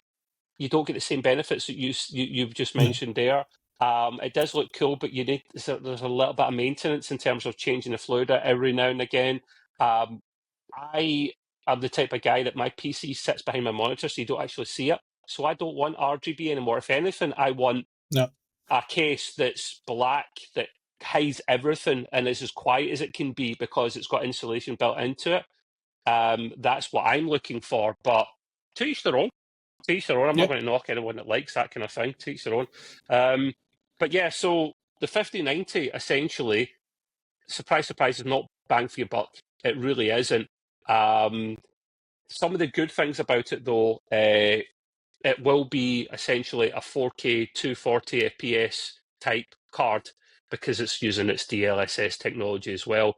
you don't get the same benefits that you've just mentioned there. It does look cool, but there's a little bit of maintenance in terms of changing the fluid every now and again. I am the type of guy that my PC sits behind my monitor, so you don't actually see it. So I don't want RGB anymore. If anything, I want a case that's black, that hides everything and is as quiet as it can be because it's got insulation built into it. That's what I'm looking for. But to each their own. To each their own. I'm not going to knock anyone that likes that kind of thing. To each their own. But yeah, so the 5090 essentially, surprise, surprise, is not bang for your buck. It really isn't. Some of the good things about it, though, it will be essentially a 4K 240 FPS type card because it's using its DLSS technology as well.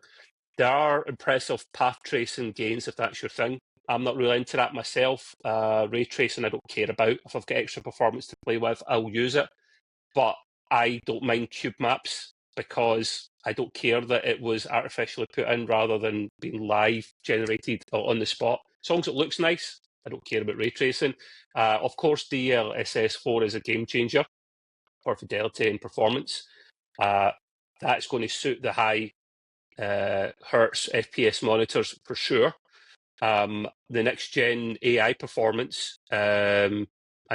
There are impressive path tracing gains if that's your thing. I'm not really into that myself. Ray tracing I don't care about. If I've got extra performance to play with, I'll use it. But I don't mind cube maps because I don't care that it was artificially put in rather than being live generated on the spot. As long as it looks nice, I don't care about ray tracing. Of course, DLSS4 is a game changer for fidelity and performance. That's going to suit the high hertz FPS monitors for sure. The next gen AI performance and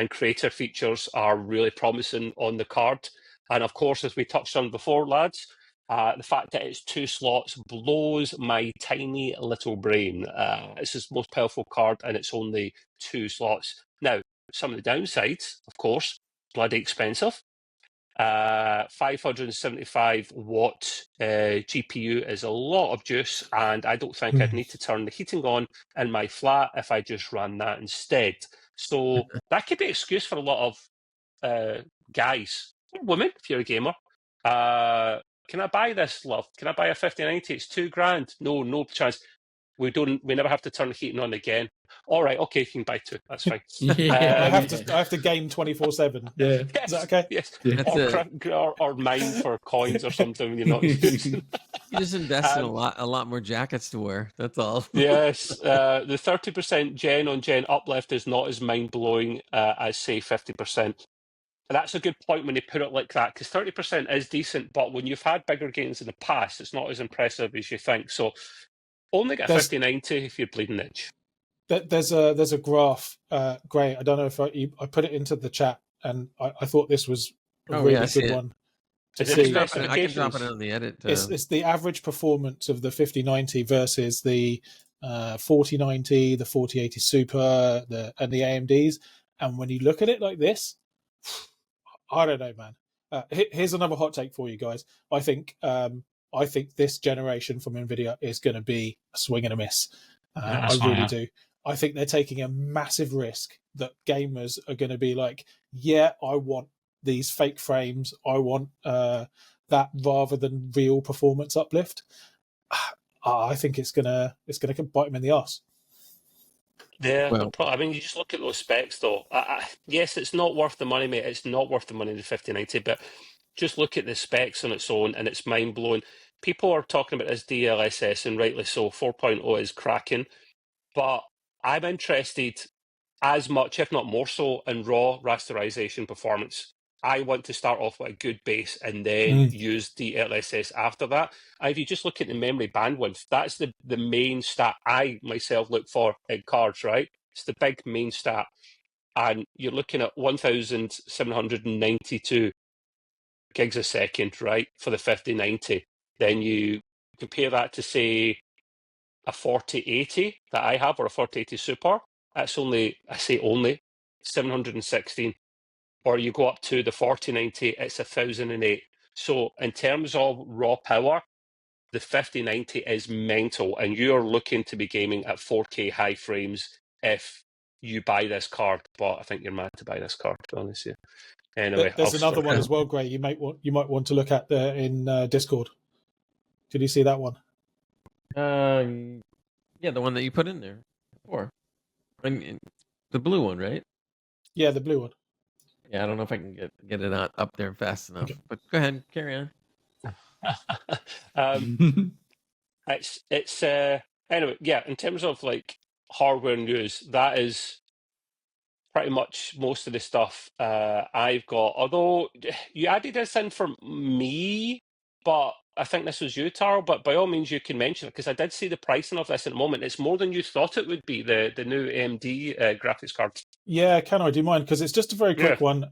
creator features are really promising on the card. And of course, as we touched on before, lads, the fact that it's 2 slots blows my tiny little brain. It's the most powerful card and it's only 2 slots. Now, some of the downsides, of course, bloody expensive. 575 watt GPU is a lot of juice, and I don't think I'd need to turn the heating on in my flat if I just ran that instead. So that could be an excuse for a lot of guys, or women, if you're a gamer. Can I buy this, love? Can I buy a 5090? It's $2,000. No chance. We never have to turn the heating on again. All right, okay, you can buy two. That's fine. I have to game 24/7. Yeah. Is that okay? Yes. Yeah. Or mine for coins or something you're not using. You just invest in a lot more jackets to wear. That's all. Yes, the 30% gen on gen uplift is not as mind blowing as say 50%. And that's a good point when you put it like that, because 30% is decent, but when you've had bigger gains in the past, it's not as impressive as you think. So only get a 5090 if you're bleeding itch. There's a graph, Gray. I don't know if I put it into the chat, and I thought this was a really good one to see. I can drop it on the edit. It's the average performance of the 5090 versus the 4090, the 4080 Super, and the AMDs. And when you look at it like this, I don't know, man. Here's another hot take for you guys. I think this generation from Nvidia is going to be a swing and a miss. I really do. I think they're taking a massive risk that gamers are going to be like, yeah, I want these fake frames. I want that rather than real performance uplift. I think it's gonna bite them in the ass. Yeah, well, I mean, you just look at those specs, though. Yes, it's not worth the money, mate. It's not worth the money, the 5090, but just look at the specs on its own, and it's mind-blowing. People are talking about this DLSS, and rightly so. 4.0 is cracking, but I'm interested as much, if not more so, in raw rasterization performance. I want to start off with a good base and then use DLSS after that. And if you just look at the memory bandwidth, that's the main stat I myself look for in cards, right? It's the big main stat. And you're looking at 1,792 gigs a second, right, for the 5090. Then you compare that to, say, a 4080 that I have, or a 4080 Super. That's only, I say only, 716. Or you go up to the 4090, it's 1,008. So in terms of raw power, the 5090 is mental, and you're looking to be gaming at 4K high frames if you buy this card. But I think you're mad to buy this card, to be honest with you. Anyway, there's another one as well, Gray. You might want to look at in Discord. Did you see that one? Yeah, the one that you put in there. Or the blue one, right? Yeah, the blue one. Yeah, I don't know if I can get it up there fast enough. Okay. But go ahead, carry on. It's anyway, yeah, in terms of like hardware news, that is pretty much most of the stuff I've got. Although you added this in for me, but I think this was you, Taro, but by all means you can mention it, because I did see the pricing of this at the moment. It's more than you thought it would be, the new AMD graphics card. Yeah, can I? Do you mind? Because it's just a very quick one.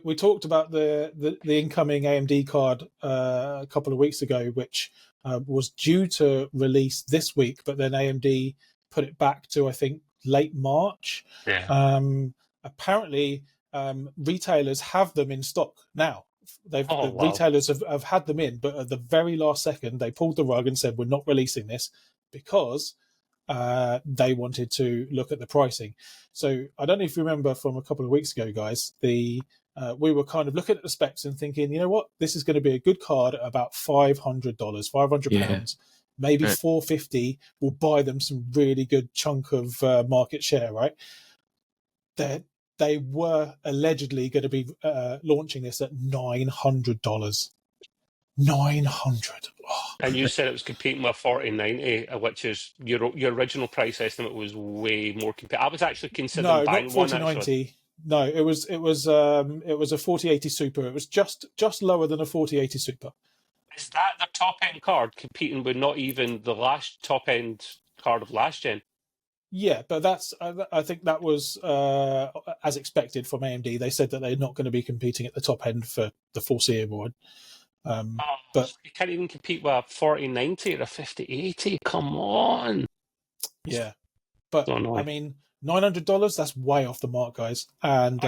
We talked about the incoming AMD card a couple of weeks ago, which was due to release this week, but then AMD put it back to, I think, late March. Yeah. Apparently, retailers have them in stock now. Retailers have had them in, but at the very last second, they pulled the rug and said, we're not releasing this because they wanted to look at the pricing. So I don't know if you remember from a couple of weeks ago, guys, we were kind of looking at the specs and thinking, you know what, this is going to be a good card at about $500, £500, maybe $450 will buy them some really good chunk of market share, right? They were allegedly going to be launching this at $900. $900. Oh. And you said it was competing with 4090, which is your original price estimate was way more competitive. I was actually considering buying not 4090. No, it was a 4080 Super. It was just lower than a 4080 Super. Is that the top end card competing with not even the last top end card of last gen? Yeah, but that's I think that was as expected from AMD. They said that they're not going to be competing at the top end for the foreseeable. But you can't even compete with a 4090 or a 5080. Come on. Yeah, but I mean, $900. That's way off the mark, guys. And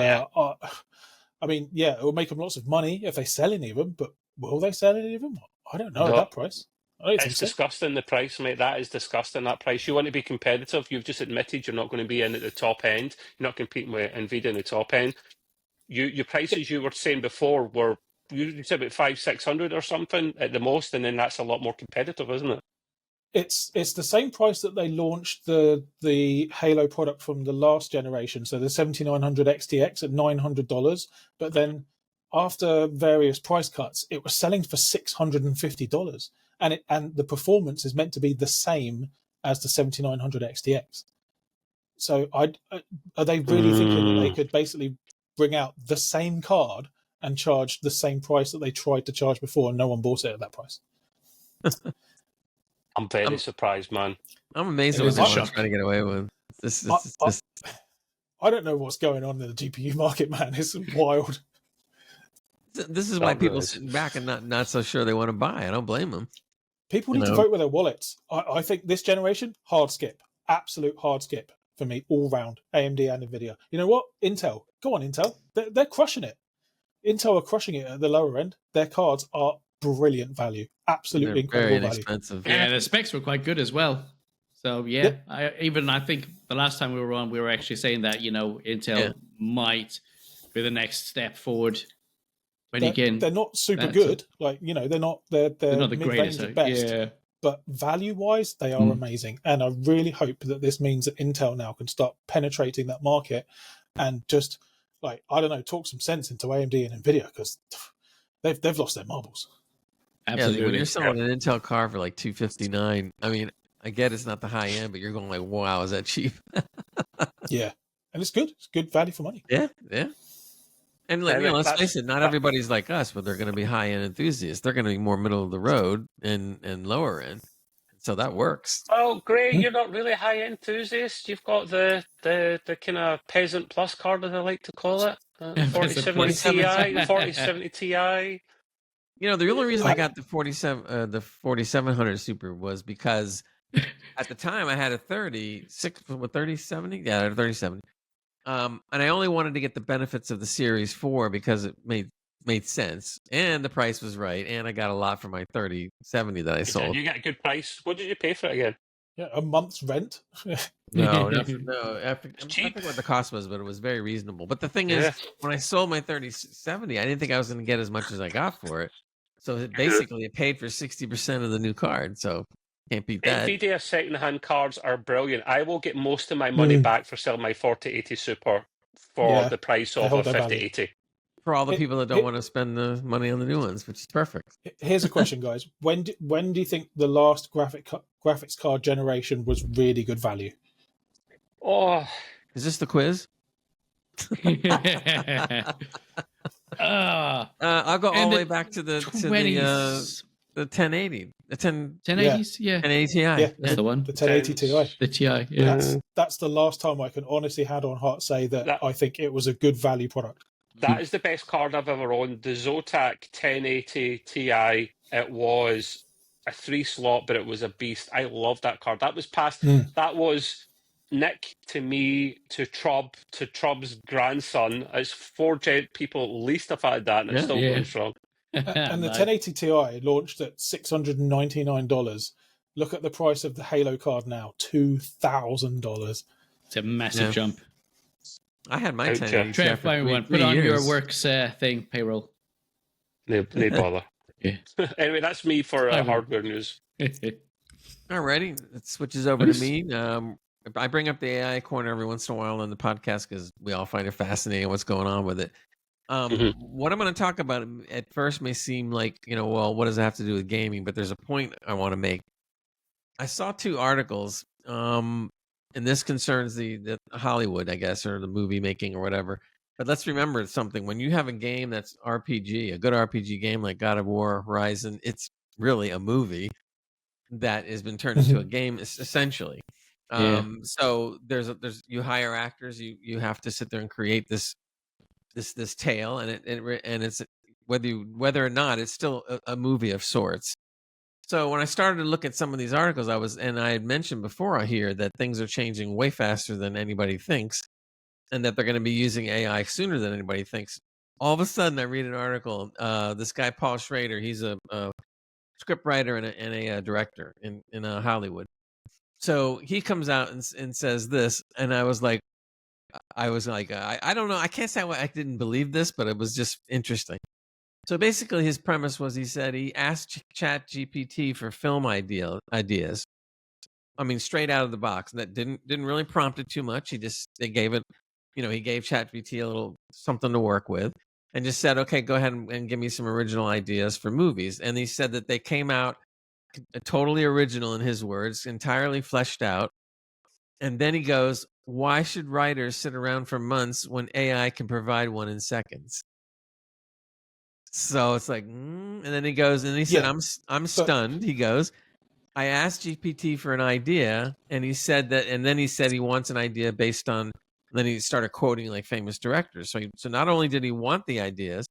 I mean, yeah, it will make them lots of money if they sell any of them, but will they sell any of them? I don't know at that price. I don't think It's so. disgusting, the price, mate. That is disgusting, that price. You want to be competitive. You've just admitted you're not going to be in at the top end. You're not competing with Nvidia in the top end. Your prices you were saying before were, you said about 500-600 or something at the most, and then that's a lot more competitive, isn't it? It's the same price that they launched the Halo product from the last generation, so the 7900 XTX at $900. But then after various price cuts, it was selling for $650, and the performance is meant to be the same as the 7900 XTX. So are they really thinking that they could basically bring out the same card and charge the same price that they tried to charge before, and no one bought it at that price? I'm very surprised, man. I'm amazed at what they're trying to get away with. I don't know what's going on in the GPU market, man. It's wild. This is why people sitting back and not so sure they want to buy. I don't blame them. People need to vote with their wallets. I think this generation, hard skip. Absolute hard skip for me, all round. AMD and Nvidia. You know what? Intel. Go on, Intel. They're crushing it. Intel are crushing it at the lower end. Their cards are brilliant value. Absolutely incredible value. Expensive. Yeah, the specs were quite good as well. So yeah, I think the last time we were on, we were actually saying that Intel might be the next step forward. They're not super good, they're not the greatest at best. But value wise, they are amazing, and I really hope that this means that Intel now can start penetrating that market and just talk some sense into AMD and Nvidia, because they've lost their marbles. Absolutely. Yeah, when you're selling an Intel car for like $259, I mean, I get it's not the high end, but you're going like, wow, is that cheap? Yeah, and it's good. It's good value for money. Yeah. And let's face it, not everybody's like us, but they're going to be high end enthusiasts. They're going to be more middle of the road and lower end, so that works. Oh, great! You're not really high end enthusiast. You've got the kind of peasant plus card, as I like to call it, 4070 Ti, 4070 Ti. The only reason I got the 4700 Super was because at the time I had a 3070. Yeah, I had a 3070. And I only wanted to get the benefits of the Series 4 because it made sense, and the price was right, and I got a lot for my 3070 that I sold. You got a good price. What did you pay for it again? Yeah, a month's rent. No. I forget what the cost was, but it was very reasonable. But the thing is, when I sold my 3070, I didn't think I was going to get as much as I got for it. So it paid for 60% of the new card. So can't beat that. Nvidia second-hand cards are brilliant. I will get most of my money back for selling my 4080 Super for the price of a 5080. For all the people that don't want to spend the money on the new ones, which is perfect. Here's a question, guys. When do you think the last graphics card generation was really good value? Oh, is this the quiz? I'll go all the way back to the 1080, the 1080s, 1080 Ti. Yeah, that's the one. The 1080 Ti. The Ti, yeah. That's the last time I can honestly hand on heart say that I think it was a good value product. That is the best card I've ever owned. The Zotac 1080 Ti. It was a 3-slot, but it was a beast. I love that card. That was past. That was Nick to me to Trub's grandson. It's 4 people at least have had that, and it's still going strong. And the 1080 Ti launched at $699. Look at the price of the Halo card now, $2,000. It's a massive jump. I had my 1080 Ti for one. Put on your works thing, payroll. No bother. Anyway, that's me for hardware news. Alrighty, it switches over to me. I bring up the AI corner every once in a while on the podcast because we all find it fascinating what's going on with it. What I'm going to talk about at first may seem like, well, what does it have to do with gaming? But there's a point I want to make. I saw 2 articles, and this concerns the Hollywood, I guess, or the movie making or whatever. But let's remember something. When you have a game that's RPG, a good RPG game like God of War, Horizon, it's really a movie that has been turned into a game, essentially. So there's you hire actors, you have to sit there and create this tale, and it's whether or not it's still a movie of sorts. So when I started to look at some of these articles, I had mentioned before here that things are changing way faster than anybody thinks, and that they're going to be using AI sooner than anybody thinks. all of a sudden I read an article. This guy Paul Schrader, he's a script writer and a director in Hollywood. So he comes out and says this, and I was like, I don't know, I can't say I didn't believe this, but it was just interesting. So basically, his premise was, he said he asked ChatGPT for film ideas. I mean, straight out of the box. That didn't really prompt it too much. They gave it, he gave ChatGPT a little something to work with, and just said, okay, go ahead and give me some original ideas for movies. And he said that they came out totally original, in his words, entirely fleshed out. And then he goes, why should writers sit around for months when AI can provide one in seconds? So it's like, and then he goes, and he said, I'm stunned. He goes, I asked GPT for an idea, and he said that, and then he said he wants an idea based on, then he started quoting like famous directors. So not only did he want the ideas,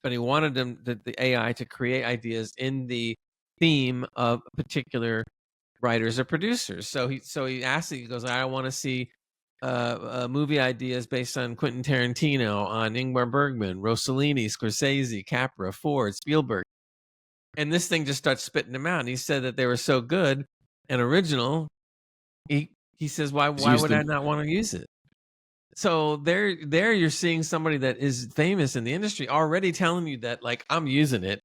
but he wanted the AI to create ideas in the theme of particular writers or producers. So he asked it, he goes, I want to see movie ideas based on Quentin Tarantino, on Ingmar Bergman, Rossellini, Scorsese, Capra, Ford, Spielberg. And this thing just starts spitting them out. And he said that they were so good and original. He says, why would I not want to use it? So there you're seeing somebody that is famous in the industry already telling you that, like, I'm using it,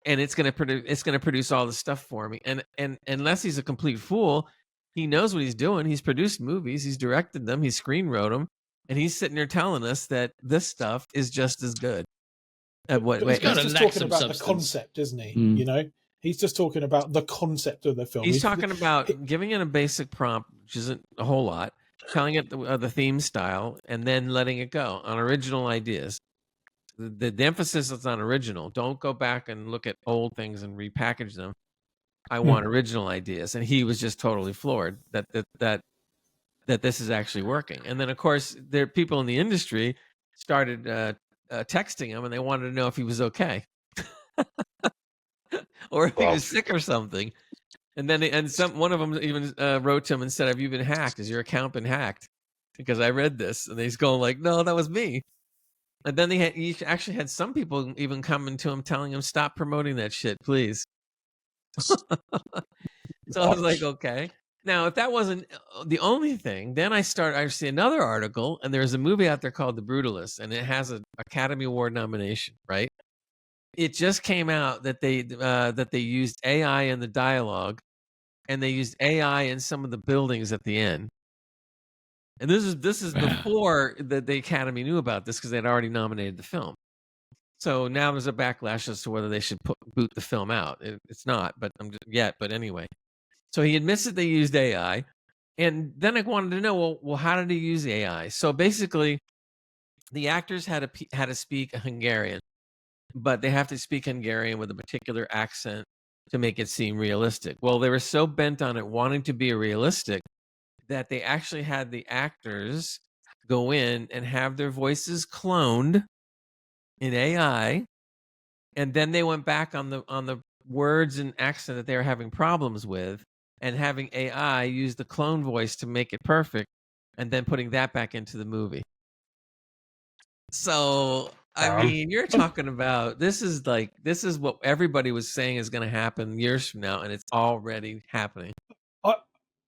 and it's gonna produce all the stuff for me. And unless he's a complete fool, he knows what he's doing. He's produced movies, he's directed them, he screenwrote them, and he's sitting there telling us that this stuff is just as good. He's just talking about the concept, isn't he? He's just talking about the concept of the film. He's talking about giving it a basic prompt, which isn't a whole lot, telling it the theme style, and then letting it go on original ideas. The emphasis is on original. Don't go back and look at old things and repackage them. I want original ideas. And he was just totally floored that this is actually working. And then, of course, there are people in the industry started texting him, and they wanted to know if he was okay. Or if he was sick or something. And then one of them even wrote to him and said, have you been hacked? Has your account been hacked? Because I read this. And he's going like, no, that was me. And then he actually had some people even coming to him telling him, stop promoting that shit, please. So I was like, okay. Now, if that wasn't the only thing, then I see another article, and there's a movie out there called The Brutalist, and it has an Academy Award nomination, right? It just came out that they used AI in the dialogue, and they used AI in some of the buildings at the end. And this is before the Academy knew about this, because they'd already nominated the film. So now there's a backlash as to whether they should boot the film out. It's not, but but anyway. So he admits that they used AI, and then I wanted to know, well, how did he use AI? So basically, the actors had to speak Hungarian, but they have to speak Hungarian with a particular accent to make it seem realistic. Well, they were so bent on it wanting to be realistic that they actually had the actors go in and have their voices cloned in AI, and then they went back on the words and accent that they were having problems with, and having AI use the clone voice to make it perfect, and then putting that back into the movie. So I mean, you're talking about this is what everybody was saying is going to happen years from now, and it's already happening.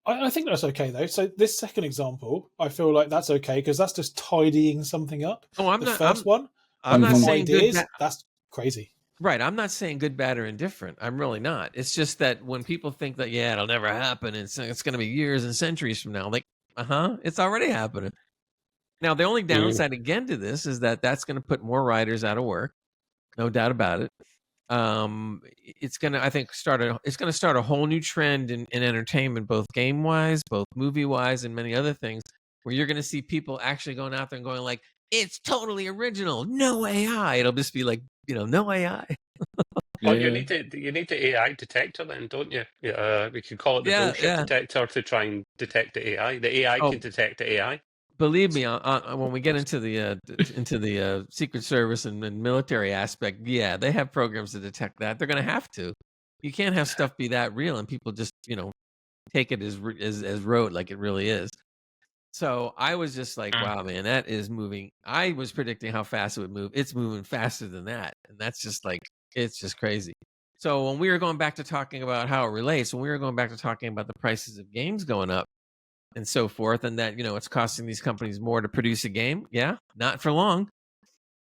I think that's okay though. So this second example, I feel like that's okay, because that's just tidying something up. Oh, I'm not saying ideas. That's crazy. Right. I'm not saying good, bad, or indifferent. I'm really not. It's just that when people think that, it'll never happen, it's going to be years and centuries from now, like, it's already happening. Now, the only downside again to this is that that's going to put more writers out of work. No doubt about it. It's going to start a whole new trend in entertainment, both game wise, both movie wise, and many other things, where you're going to see people actually going out there and going like, it's totally original, no AI. It'll just be like, no AI. Well, you need the AI detector then, don't you? We could call it the bullshit detector to try and detect the AI. The AI can detect the AI. Believe me, when we get into the Secret Service and military aspect, they have programs to detect that. They're going to have to. You can't have stuff be that real and people just take it as rote like it really is. So I was just like, wow, man, that is moving. I was predicting how fast it would move. It's moving faster than that. And that's just like, it's just crazy. So when we were going back to talking about how it relates, when we were going back to talking about the prices of games going up and so forth, and that, it's costing these companies more to produce a game. Yeah, not for long.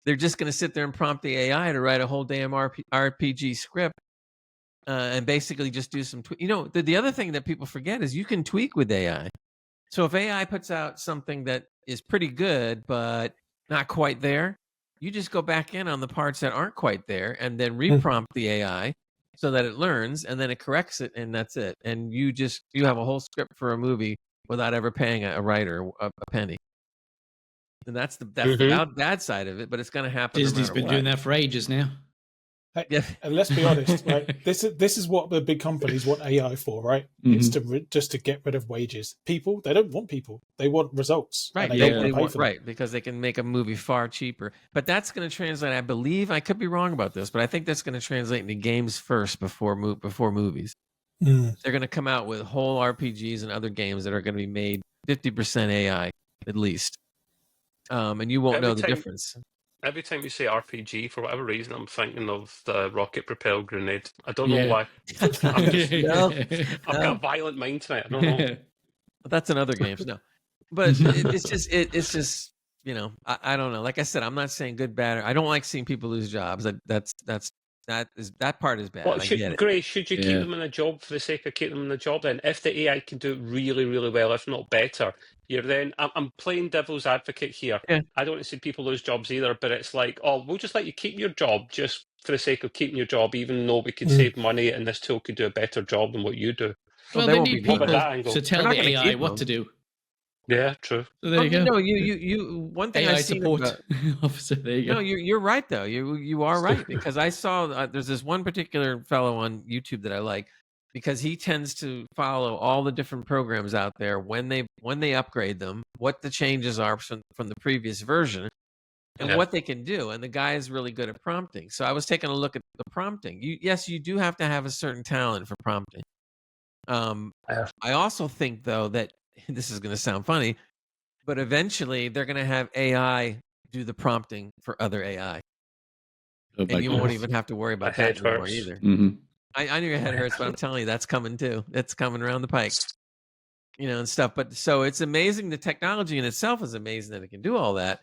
They're just going to sit there and prompt the AI to write a whole damn RPG script and basically just do some the other thing that people forget is you can tweak with AI. So if AI puts out something that is pretty good but not quite there, you just go back in on the parts that aren't quite there and then reprompt the AI so that it learns and then it corrects it, and that's it. And you have a whole script for a movie without ever paying a writer a penny. And that's the bad side of it, but it's going to happen. Disney's been doing that for ages now. Hey, yeah. And let's be honest, right? This is what the big companies want AI for, right? It's just to get rid of wages. People, they don't want people; they want results. Right? They want, right, because they can make a movie far cheaper. But that's going to translate. I believe, I could be wrong about this, but I think that's going to translate into games first before movies. They're going to come out with whole RPGs and other games that are going to be made 50% AI at least, and you won't know the difference. Every time you say RPG, for whatever reason, I'm thinking of the rocket propelled grenade. I don't know why. I've got a violent mind tonight. I don't know. But that's in other games, no. But it's just I don't know. Like I said, I'm not saying good, bad. I don't like seeing people lose jobs. That part is bad. Well, Gray, should you keep them in a job for the sake of keeping them in a job? Then, if the AI can do it really, really well, if not better, I'm playing devil's advocate here. Yeah. I don't want to see people lose jobs either, but it's like, oh, we'll just let you keep your job just for the sake of keeping your job, even though we could save money and this tool could do a better job than what you do. Well, they need people to tell the AI what to do. Yeah, true. So there you go. No, you. One thing AI I see support officer. There you go. No, you're right though. You are right, because I saw there's this one particular fellow on YouTube that I like, because he tends to follow all the different programs out there when they upgrade them, what the changes are from the previous version, and what they can do. And the guy is really good at prompting. So I was taking a look at the prompting. You do have to have a certain talent for prompting. I also think though that this is going to sound funny, but eventually they're going to have AI do the prompting for other AI. And you won't even have to worry about that anymore either. I know your head hurts, but I'm telling you, that's coming too. It's coming around the pike, and stuff. But so it's amazing. The technology in itself is amazing that it can do all that.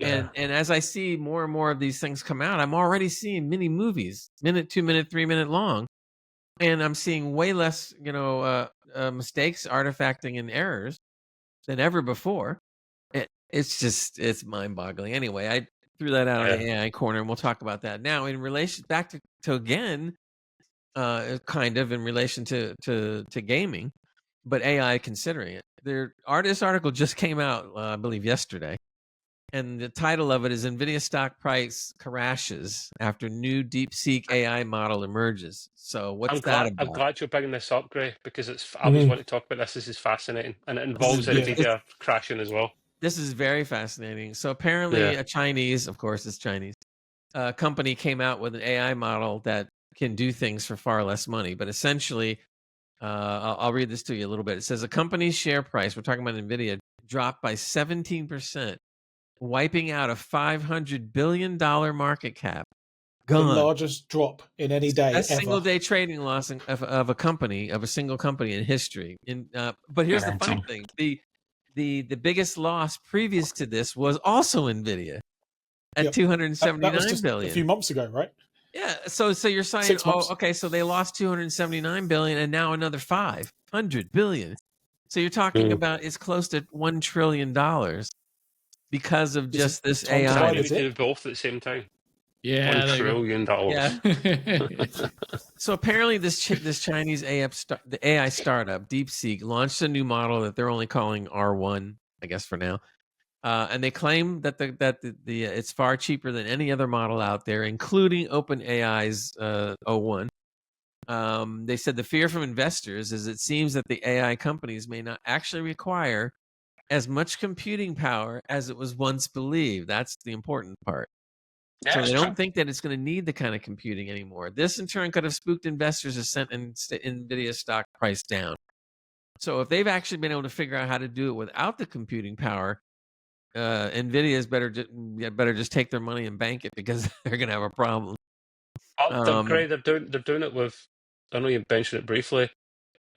And as I see more and more of these things come out, I'm already seeing mini movies, 1 minute, 2 minute, 3 minute long. And I'm seeing way less, mistakes, artifacting, and errors than ever before. It's mind-boggling. Anyway, I threw that out on the AI corner, and we'll talk about that now. In relation back to again, kind of in relation to gaming, but AI considering it. Their artist article just came out, I believe, yesterday. And the title of it is Nvidia stock price crashes after new DeepSeek AI model emerges. So what's that about? I'm glad you're bringing this up, Gray, because I always want to talk about this. This is fascinating. And it involves Nvidia crashing as well. This is very fascinating. So apparently a Chinese, of course it's Chinese, company came out with an AI model that can do things for far less money. But essentially, I'll read this to you a little bit. It says a company's share price, we're talking about Nvidia, dropped by 17%. Wiping out a $500 billion market cap. Gone. The largest drop in any day ever. Single day trading loss of a single company in history. But here's the funny thing: the biggest loss previous to this was also Nvidia at $279 billion. A few months ago, right? Yeah. So you're saying, okay, so they lost $279 billion and now another $500 billion. So you're talking about it's close to $1 trillion. Because of just this AI. They do both at the same time. Yeah, $1 trillion. Yeah. So apparently, this Chinese the AI startup DeepSeek launched a new model that they're only calling R1, I guess for now, and they claim that it's far cheaper than any other model out there, including OpenAI's O1. They said the fear from investors is it seems that the AI companies may not actually require as much computing power as it was once believed. That's the important part. So they don't think that it's going to need the kind of computing anymore. This, in turn, could have spooked investors and sent Nvidia's stock price down. So if they've actually been able to figure out how to do it without the computing power, Nvidia's better just take their money and bank it, because they're going to have a problem. Great. They're doing it with. I know you mentioned it briefly.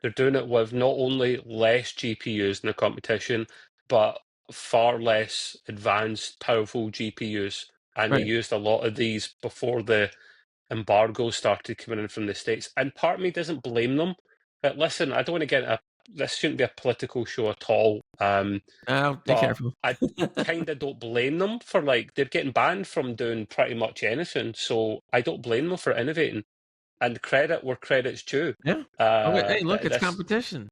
They're doing it with not only less GPUs in the competition, but far less advanced, powerful GPUs. And they Right. used a lot of these before the embargo started coming in from the States. And part of me doesn't blame them. But listen, I don't want to get this shouldn't be a political show at all. Be careful. I kind of don't blame them for, like, they're getting banned from doing pretty much anything. So I don't blame them for innovating. And credit where credit's due. Yeah. Hey, look, it's competition.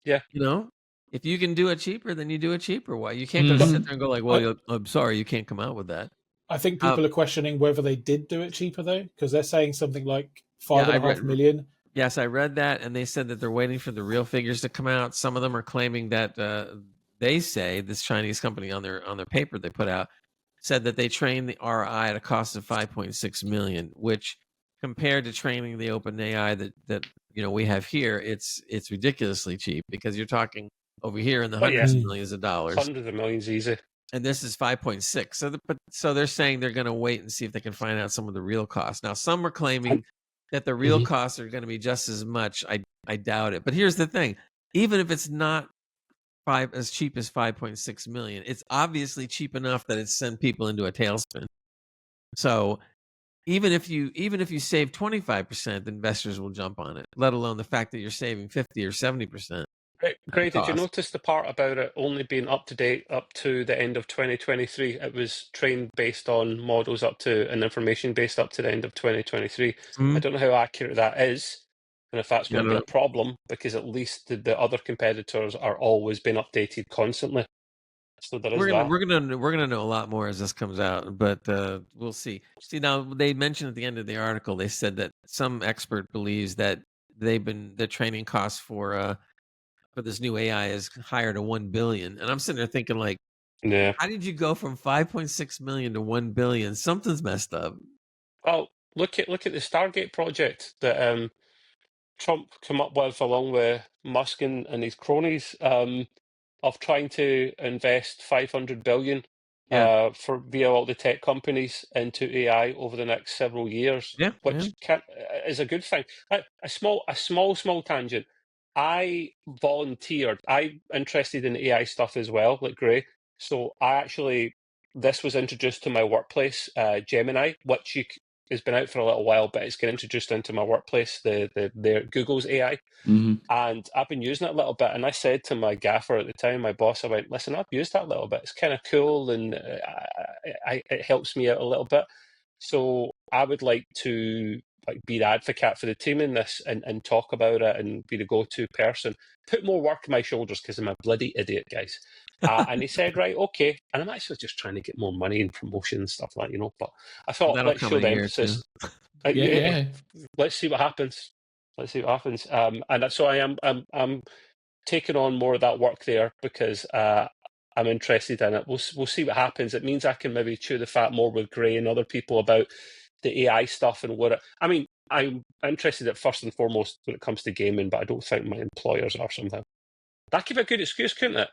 Yeah. You know, if you can do it cheaper, then you do it cheaper. Why? You can't just sit there and go like, well, I'm sorry, you can't come out with that. I think people are questioning whether they did do it cheaper, though, because they're saying something like 5.5 million. Yes, I read that, and they said that they're waiting for the real figures to come out. Some of them are claiming that they say, this Chinese company on their paper they put out, said that they trained the RI at a cost of 5.6 million, which compared to training the OpenAI that we have here, it's ridiculously cheap, because you're talking over here in the hundreds of millions of dollars. Hundreds of millions easy. And this is 5.6. So they're saying they're going to wait and see if they can find out some of the real costs. Now, some are claiming that the real costs are going to be just as much. I doubt it. But here's the thing. Even if it's not as cheap as 5.6 million, it's obviously cheap enough that it's sent people into a tailspin. So even if you save 25%, investors will jump on it, let alone the fact that you're saving 50 or 70%. Great. Did you notice the part about it only being up to date up to the end of 2023? It was trained based on models up to and information based up to the end of 2023. I don't know how accurate that is, and if that's going to be a problem, because at least the other competitors are always being updated constantly. So there is we're gonna know a lot more as this comes out, but we'll see. See, now they mentioned at the end of the article, they said that some expert believes that the training costs for this new AI is higher to 1 billion, and I'm sitting there thinking, like, how did you go from 5.6 million to 1 billion? Something's messed up. Well, look at the Stargate project that Trump came up with along with Musk and his cronies. Of trying to invest 500 billion via all the tech companies into AI over the next several years, which is a good thing. A small tangent. I volunteered. I'm interested in AI stuff as well, like Gray. So this was introduced to my workplace, Gemini, which has been out for a little while, but it's getting introduced into my workplace, the Google's AI. And I've been using it a little bit. And I said to my gaffer at the time, my boss, I went, listen, I've used that a little bit. It's kind of cool, and it helps me out a little bit. So I would like to be the advocate for the team in this and talk about it and be the go-to person. Put more work on my shoulders because I'm a bloody idiot, guys. And he said, right, okay. And I'm actually just trying to get more money and promotion and stuff like that, But I thought, let's show the emphasis. Let's see what happens. And so I'm taking on more of that work there because I'm interested in it. We'll see what happens. It means I can maybe chew the fat more with Gray and other people about the AI stuff and I'm interested at first and foremost when it comes to gaming, but I don't think my employers are somehow. That could be a good excuse, couldn't it?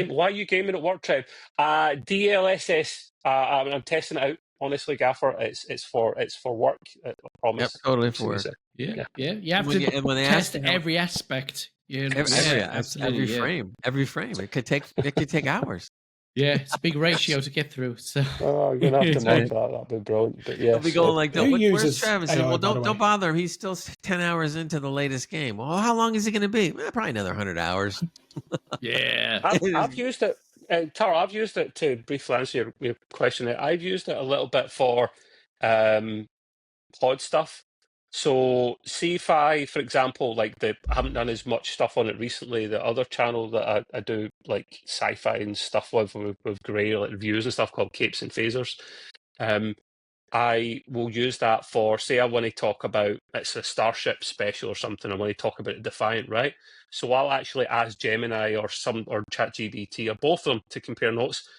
Why are you gaming at work, Trev? DLSS. I'm testing it out. Honestly, Gaffer, it's for work. I promise. Yep, totally for work. Yeah. You have to test every aspect. Every frame. It could take hours. Yeah, it's a big ratio to get through. So you're gonna have to mod that. That'd be brilliant. But yeah, I'll be going like, where's Travis? Well, don't bother him. He's still 10 hours into the latest game. Well, how long is he going to be? Probably another 100 hours. Yeah, I've used it. Tara, I've used it to briefly answer your question. I've used it a little bit for pod stuff. So C5, for example, I haven't done as much stuff on it recently. The other channel that I do like sci-fi and stuff with Gray, like reviews and stuff, called Capes and Phasers. I will use that for, say I want to talk about, it's a Starship special or something, I want to talk about Defiant, right? So I'll actually ask Gemini or ChatGPT or both of them to compare notes,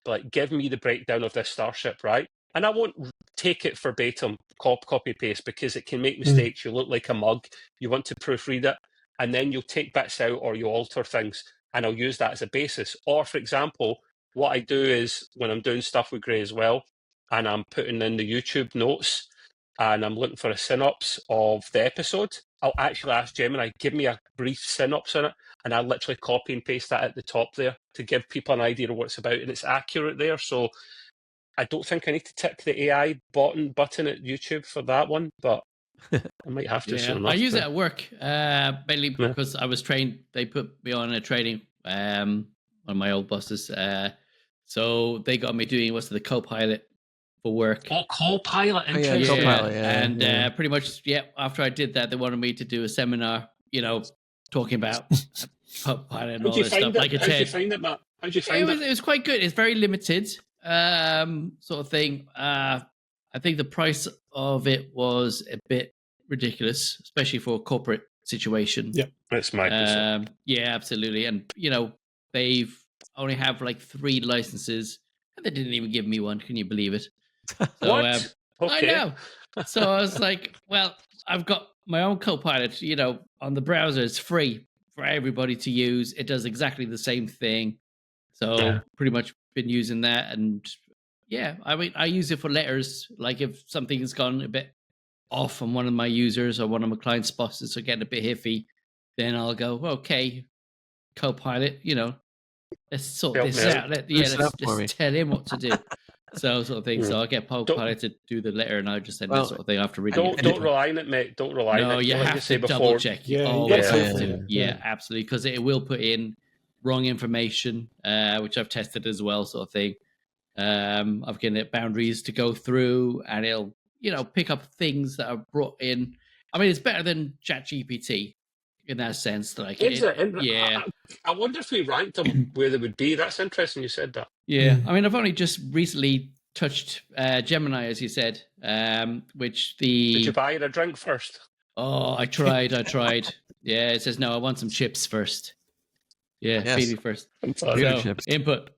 like, give me the breakdown of this Starship, right? And I won't take it verbatim, copy paste, because it can make mistakes. You look like a mug. You want to proofread it. and then you'll take bits out or you alter things, and I'll use that as a basis. Or, for example, what I do is when I'm doing stuff with Gray as well, and I'm putting in the YouTube notes, and I'm looking for a synopsis of the episode, I'll actually ask Gemini, give me a brief synopsis on it, and I'll literally copy and paste that at the top there to give people an idea of what it's about, and it's accurate there. So I don't think I need to tick the AI button at YouTube for that one, but I might have to soon enough. I use it at work, mainly because I was trained. They put me on a training, one of my old bosses. So they got me doing the Copilot for work. Oh, Copilot, interesting. Copilot, and pretty much, after I did that, they wanted me to do a seminar, talking about Copilot and all this stuff. Like a TED. How'd you find it, Matt? How'd you find it? It was quite good. It's very limited, sort of thing. I think the price of it was a bit ridiculous, especially for a corporate situation. Yeah, it's Microsoft. Yeah, absolutely. And they've only have like 3 licenses, and they didn't even give me one. Can you believe it? So, What? Okay. I know. So I was like, well, I've got my own Copilot. On the browser, it's free for everybody to use. It does exactly the same thing. So pretty much been using that, and I mean, I use it for letters. Like if something has gone a bit off on one of my users or one of my clients' bosses are getting a bit iffy, then I'll go, okay, Copilot, let's sort this out. Let's tell him what to do. So sort of thing. So I'll get Copilot to do the letter, and I'll just send that sort of thing after reading it. Don't rely on it, mate. Don't rely on it. No, you have to double check. You always have to. Yeah, absolutely, because it will put in wrong information, which I've tested as well, sort of thing. I've given it boundaries to go through, and it'll pick up things that are brought in. I mean, it's better than ChatGPT in that sense. Like, I wonder if we ranked them where they would be. That's interesting. You said that. Yeah, I mean, I've only just recently touched Gemini, as you said, which Did you buy it a drink first? Oh, I tried. Yeah, it says no. I want some chips first. Yeah, feed me first. Input.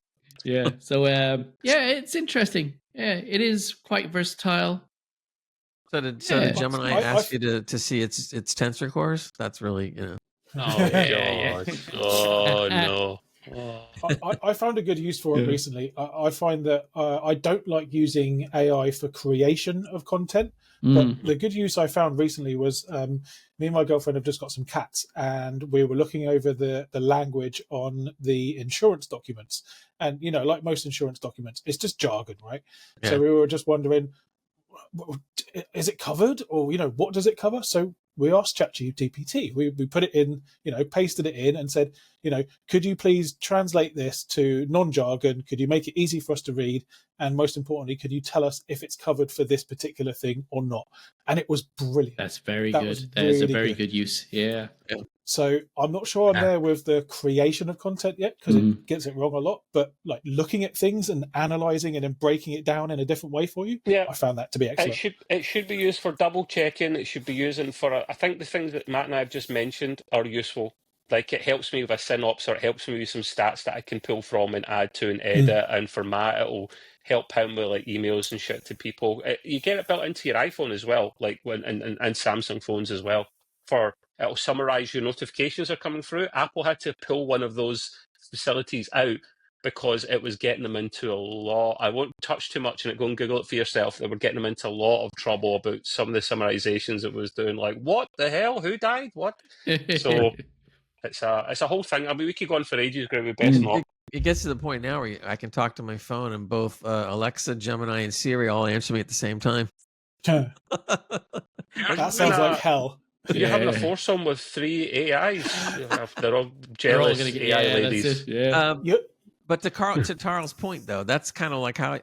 Yeah. So it's interesting. Yeah, it is quite versatile. So did Gemini ask you to see its tensor cores? That's really Oh yeah. Oh no. I found a good use for it recently. I find that I don't like using AI for creation of content, but the good use I found recently was me and my girlfriend have just got some cats, and we were looking over the language on the insurance documents. And, like most insurance documents, it's just jargon, right? Yeah. So we were just wondering, is it covered, or what does it cover? So we asked ChatGPT. We put it in, pasted it in, and said, could you please translate this to non-jargon? Could you make it easy for us to read? And most importantly, could you tell us if it's covered for this particular thing or not? And it was brilliant. That's very good. That is a very good use. Yeah. So I'm not sure I'm there with the creation of content yet, because it gets it wrong a lot. But like looking at things and analyzing and then breaking it down in a different way for you, I found that to be excellent. It should be used for double checking. It should be using for. I think the things that Matt and I have just mentioned are useful. Like it helps me with a synopsis, or it helps me with some stats that I can pull from and add to and edit. And for Matt, it'll help him with like emails and shit to people. You get it built into your iPhone as well, like and Samsung phones as well. It'll summarize your notifications are coming through. Apple had to pull one of those facilities out because it was getting them into a lot. I won't touch too much on it. Go and Google it for yourself. They were getting them into a lot of trouble about some of the summarizations it was doing. Like, what the hell? Who died? What? So it's a whole thing. I mean, we could go on for ages, Greg. We best not. It gets to the point now where I can talk to my phone, and both Alexa, Gemini, and Siri all answer me at the same time. That sounds like hell. You're having a foursome with 3 AIs. They're all jealous AI ladies. But to Tarl's point, though, that's kind of like how,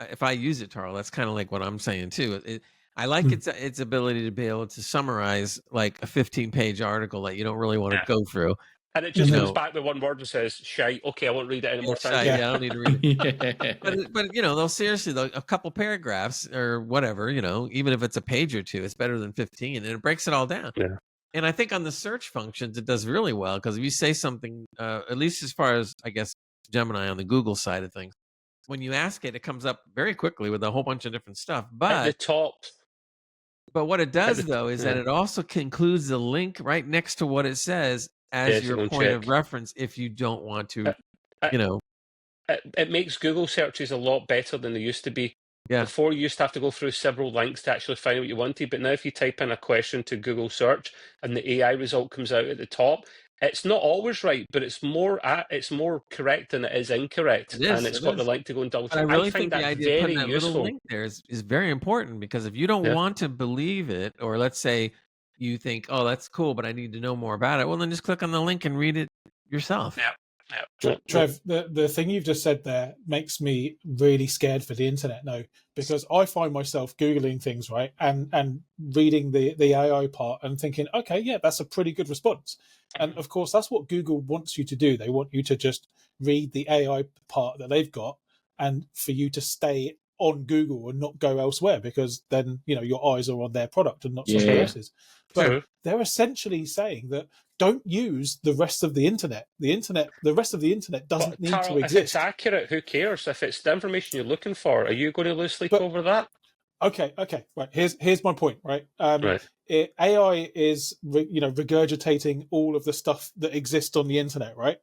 if I use it, Tarl, that's kind of like what I'm saying too. I like its ability to be able to summarize like a 15-page article that you don't really want to go through. And it just comes back with one word and says, shite, okay, I won't read it anymore. I don't need to read it. But they'll seriously, a couple paragraphs or whatever, even if it's a page or two, it's better than 15, and it breaks it all down. Yeah. And I think on the search functions, it does really well, because if you say something, at least as far as, I guess, Gemini on the Google side of things, when you ask it, it comes up very quickly with a whole bunch of different stuff. But at the top, But what it does, though, is that it also includes the link right next to what it says as your point of reference if you don't want to, It makes Google searches a lot better than they used to be. Yeah. Before, you used to have to go through several links to actually find what you wanted, but now if you type in a question to Google search and the AI result comes out at the top, it's not always right, but it's more correct than it is incorrect. And it's got the link to go and double check. I really think that the idea of putting that useful. little link there is very important, because if you don't want to believe it, or let's say you think, oh, that's cool, but I need to know more about it, well, then just click on the link and read it yourself. Yeah. Trev, the thing you've just said there makes me really scared for the internet now, because I find myself Googling things, right, and reading the AI part and thinking, okay, yeah, that's a pretty good response. And of course, that's what Google wants you to do. They want you to just read the AI part that they've got, and for you to stay on Google and not go elsewhere, because then your eyes are on their product and not someone else's. But they're essentially saying that don't use the rest of the internet. The rest of the internet doesn't need to exist. If it's accurate, who cares? If it's the information you're looking for, are you going to lose sleep over that? Okay. Right. Here's my point. Right. AI is regurgitating all of the stuff that exists on the internet. Right.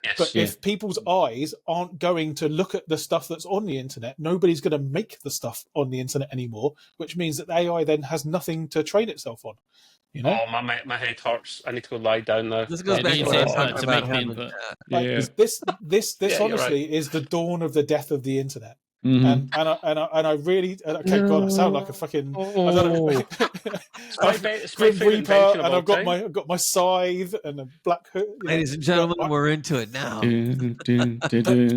Yes. But if people's eyes aren't going to look at the stuff that's on the internet, nobody's going to make the stuff on the internet anymore, which means that AI then has nothing to train itself on. Oh, my head hurts. I need to go lie down now. This goes back to what I was talking about having, this honestly is the dawn of the death of the internet. And I really God, I sound like a fucking I don't know. Grim Reaper, and I've got my scythe and a black hood. Ladies and gentlemen, we're into it now.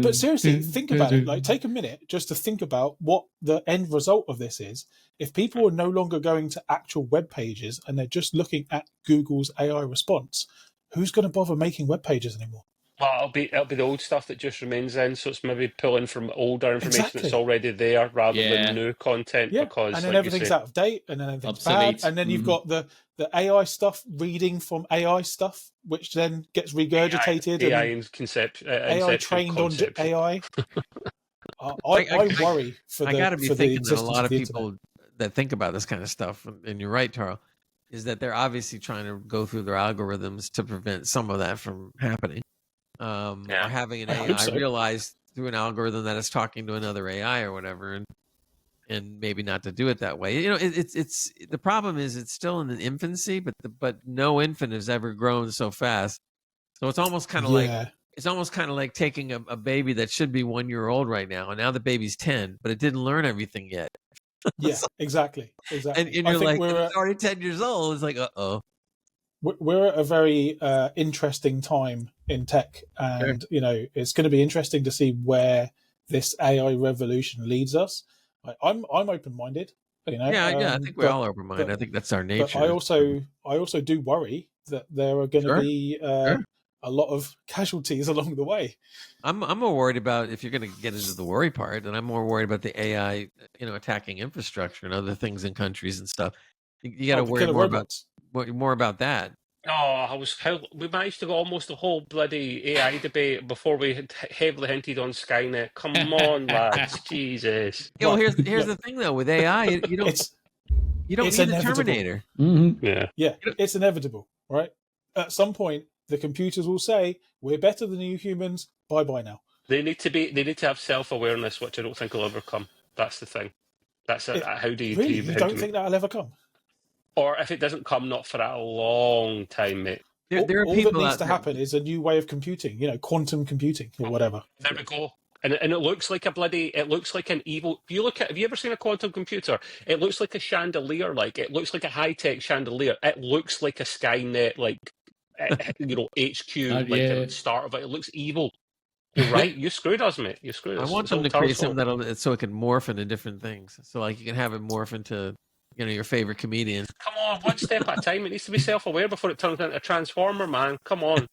But seriously, think about it. Like, take a minute just to think about what the end result of this is. If people are no longer going to actual web pages and they're just looking at Google's AI response, who's going to bother making web pages anymore? Well, it'll be the old stuff that just remains in, so it's maybe pulling from older information that's already there rather than new content. Yeah, because, and then everything's out of date, and then everything's bad, and then you've got the AI stuff reading from AI stuff, which then gets regurgitated. AI trained on AI. I worry for the. I got to be thinking that a lot of people internet that think about this kind of stuff, and you're right, Taro, is that they're obviously trying to go through their algorithms to prevent some of that from happening. Or having an AI realize through an algorithm that it's talking to another AI or whatever, and maybe not to do it that way. It's the problem is it's still in the infancy, but no infant has ever grown so fast. So it's almost kind of like taking a baby that should be 1 year old right now, and now the baby's 10, but it didn't learn everything yet. Yeah, exactly. And you're like, it's already 10 years old. It's like, we're at a very interesting time in tech, and it's going to be interesting to see where this AI revolution leads us. I'm open-minded. I think we're all open-minded. I think that's our nature. But I also do worry that there are going to be a lot of casualties along the way. I'm more worried about, if you're going to get into the worry part, and I'm more worried about the AI, attacking infrastructure and other things in countries and stuff. You got to worry more about that. Oh, we managed to go almost the whole bloody AI debate before we had heavily hinted on Skynet. Come on, lads, Jesus. Yeah, well, here's the thing though, with AI, you don't need the Terminator. Mm-hmm. Yeah, it's inevitable, right? At some point, the computers will say, "We're better than you humans. Bye now." They need to have self-awareness, which I don't think will ever come. That's the thing. That's how do you really? You don't think that'll ever come? Or if it doesn't come, not for a long time, mate. There are all people that needs to happen is a new way of computing, quantum computing or whatever. There we go. And it looks like it looks like an evil. Have you ever seen a quantum computer? It looks like a chandelier, it looks like a high-tech chandelier. It looks like a Skynet, HQ, at the start of it. It looks evil. You're right. You screwed us, mate. You screwed us. I want them to create something so it can morph into different things. So you can have it morph into your favorite comedian. Come on, one step at a time. It needs to be self-aware before it turns into a transformer, man. Come on.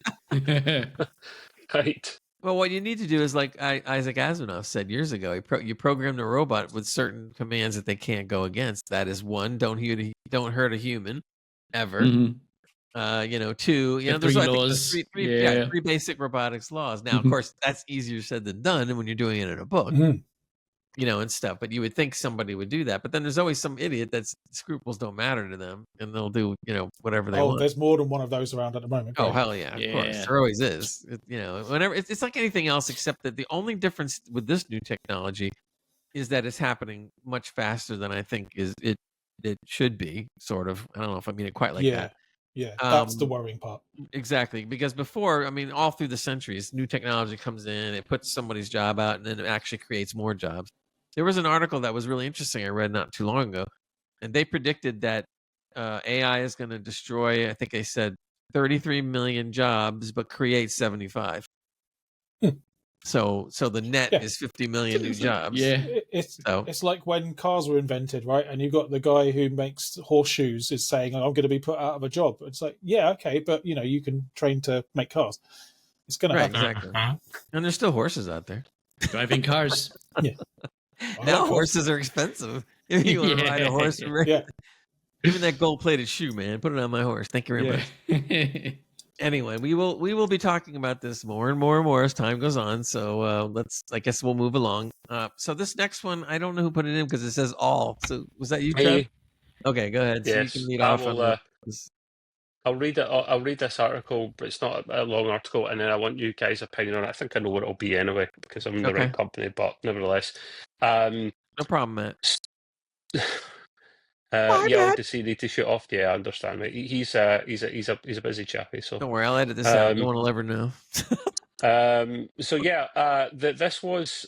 Right. Well, what you need to do is, like Isaac Asimov said years ago, you programmed a robot with certain commands that they can't go against. That is one, don't hurt a human, ever. Mm-hmm. Two, there's three basic robotics laws. Now, of course, that's easier said than done when you're doing it in a book. Mm-hmm. and stuff. But you would think somebody would do that. But then there's always some idiot that's scruples don't matter to them, and they'll do whatever they want. There's more than one of those around at the moment. Oh Great. hell yeah, of course, there always is. Whenever it's like anything else, except that the only difference with this new technology is that it's happening much faster than I think it should be. Sort of. I don't know if I mean it quite like that. Yeah, that's the worrying part. Exactly, because before, all through the centuries, new technology comes in, it puts somebody's job out, and then it actually creates more jobs. There was an article that was really interesting I read not too long ago, and they predicted that AI is going to destroy, I think they said, 33 million jobs, but create 75. So the net is 50 million new jobs. Yeah, it's like when cars were invented, right? And you got the guy who makes horseshoes is saying, "I'm going to be put out of a job." It's like, yeah, okay, but you can train to make cars. It's going to happen. Exactly. And there's still horses out there driving cars. Yeah. Now horses are expensive. If you want to ride a horse, even that gold-plated shoe, man, put it on my horse. Thank you very much. Anyway, we will be talking about this more and more and more as time goes on. So I guess we'll move along. So this next one, I don't know who put it in because it says all. So was that you, Trev? Okay, go ahead. Yes, so you can lead off on this. I'll read it. I'll read this article, but it's not a long article, and then I want you guys' opinion on it. I think I know what it'll be anyway because I'm in the right company, but nevertheless, no problem, Matt. Obviously need to shoot off. Yeah, I understand, mate. He's a busy chappy. So don't worry, I'll edit this out. No one will ever know. This was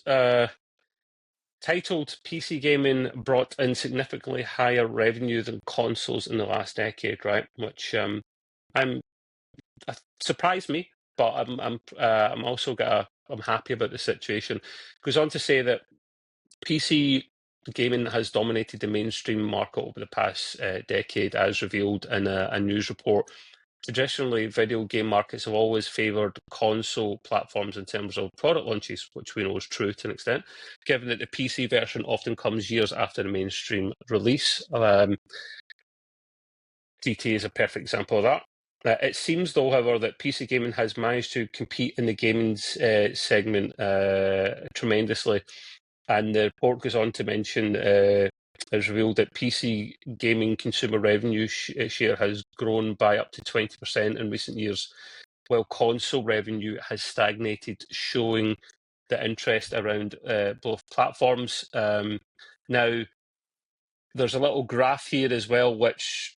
titled "PC Gaming Brought in Significantly Higher Revenue Than Consoles in the Last Decade," right? Which surprised me, but I'm also I'm happy about the situation. Goes on to say that PC gaming has dominated the mainstream market over the past decade, as revealed in a news report. Traditionally, video game markets have always favoured console platforms in terms of product launches, which we know is true to an extent, given that the PC version often comes years after the mainstream release. GTA is a perfect example of that. It seems, though, however, that PC gaming has managed to compete in the gaming segment tremendously. And the report goes on to mention, has revealed that PC gaming consumer revenue share has grown by up to 20% in recent years, while console revenue has stagnated, showing the interest around both platforms. Now, there's a little graph here as well, which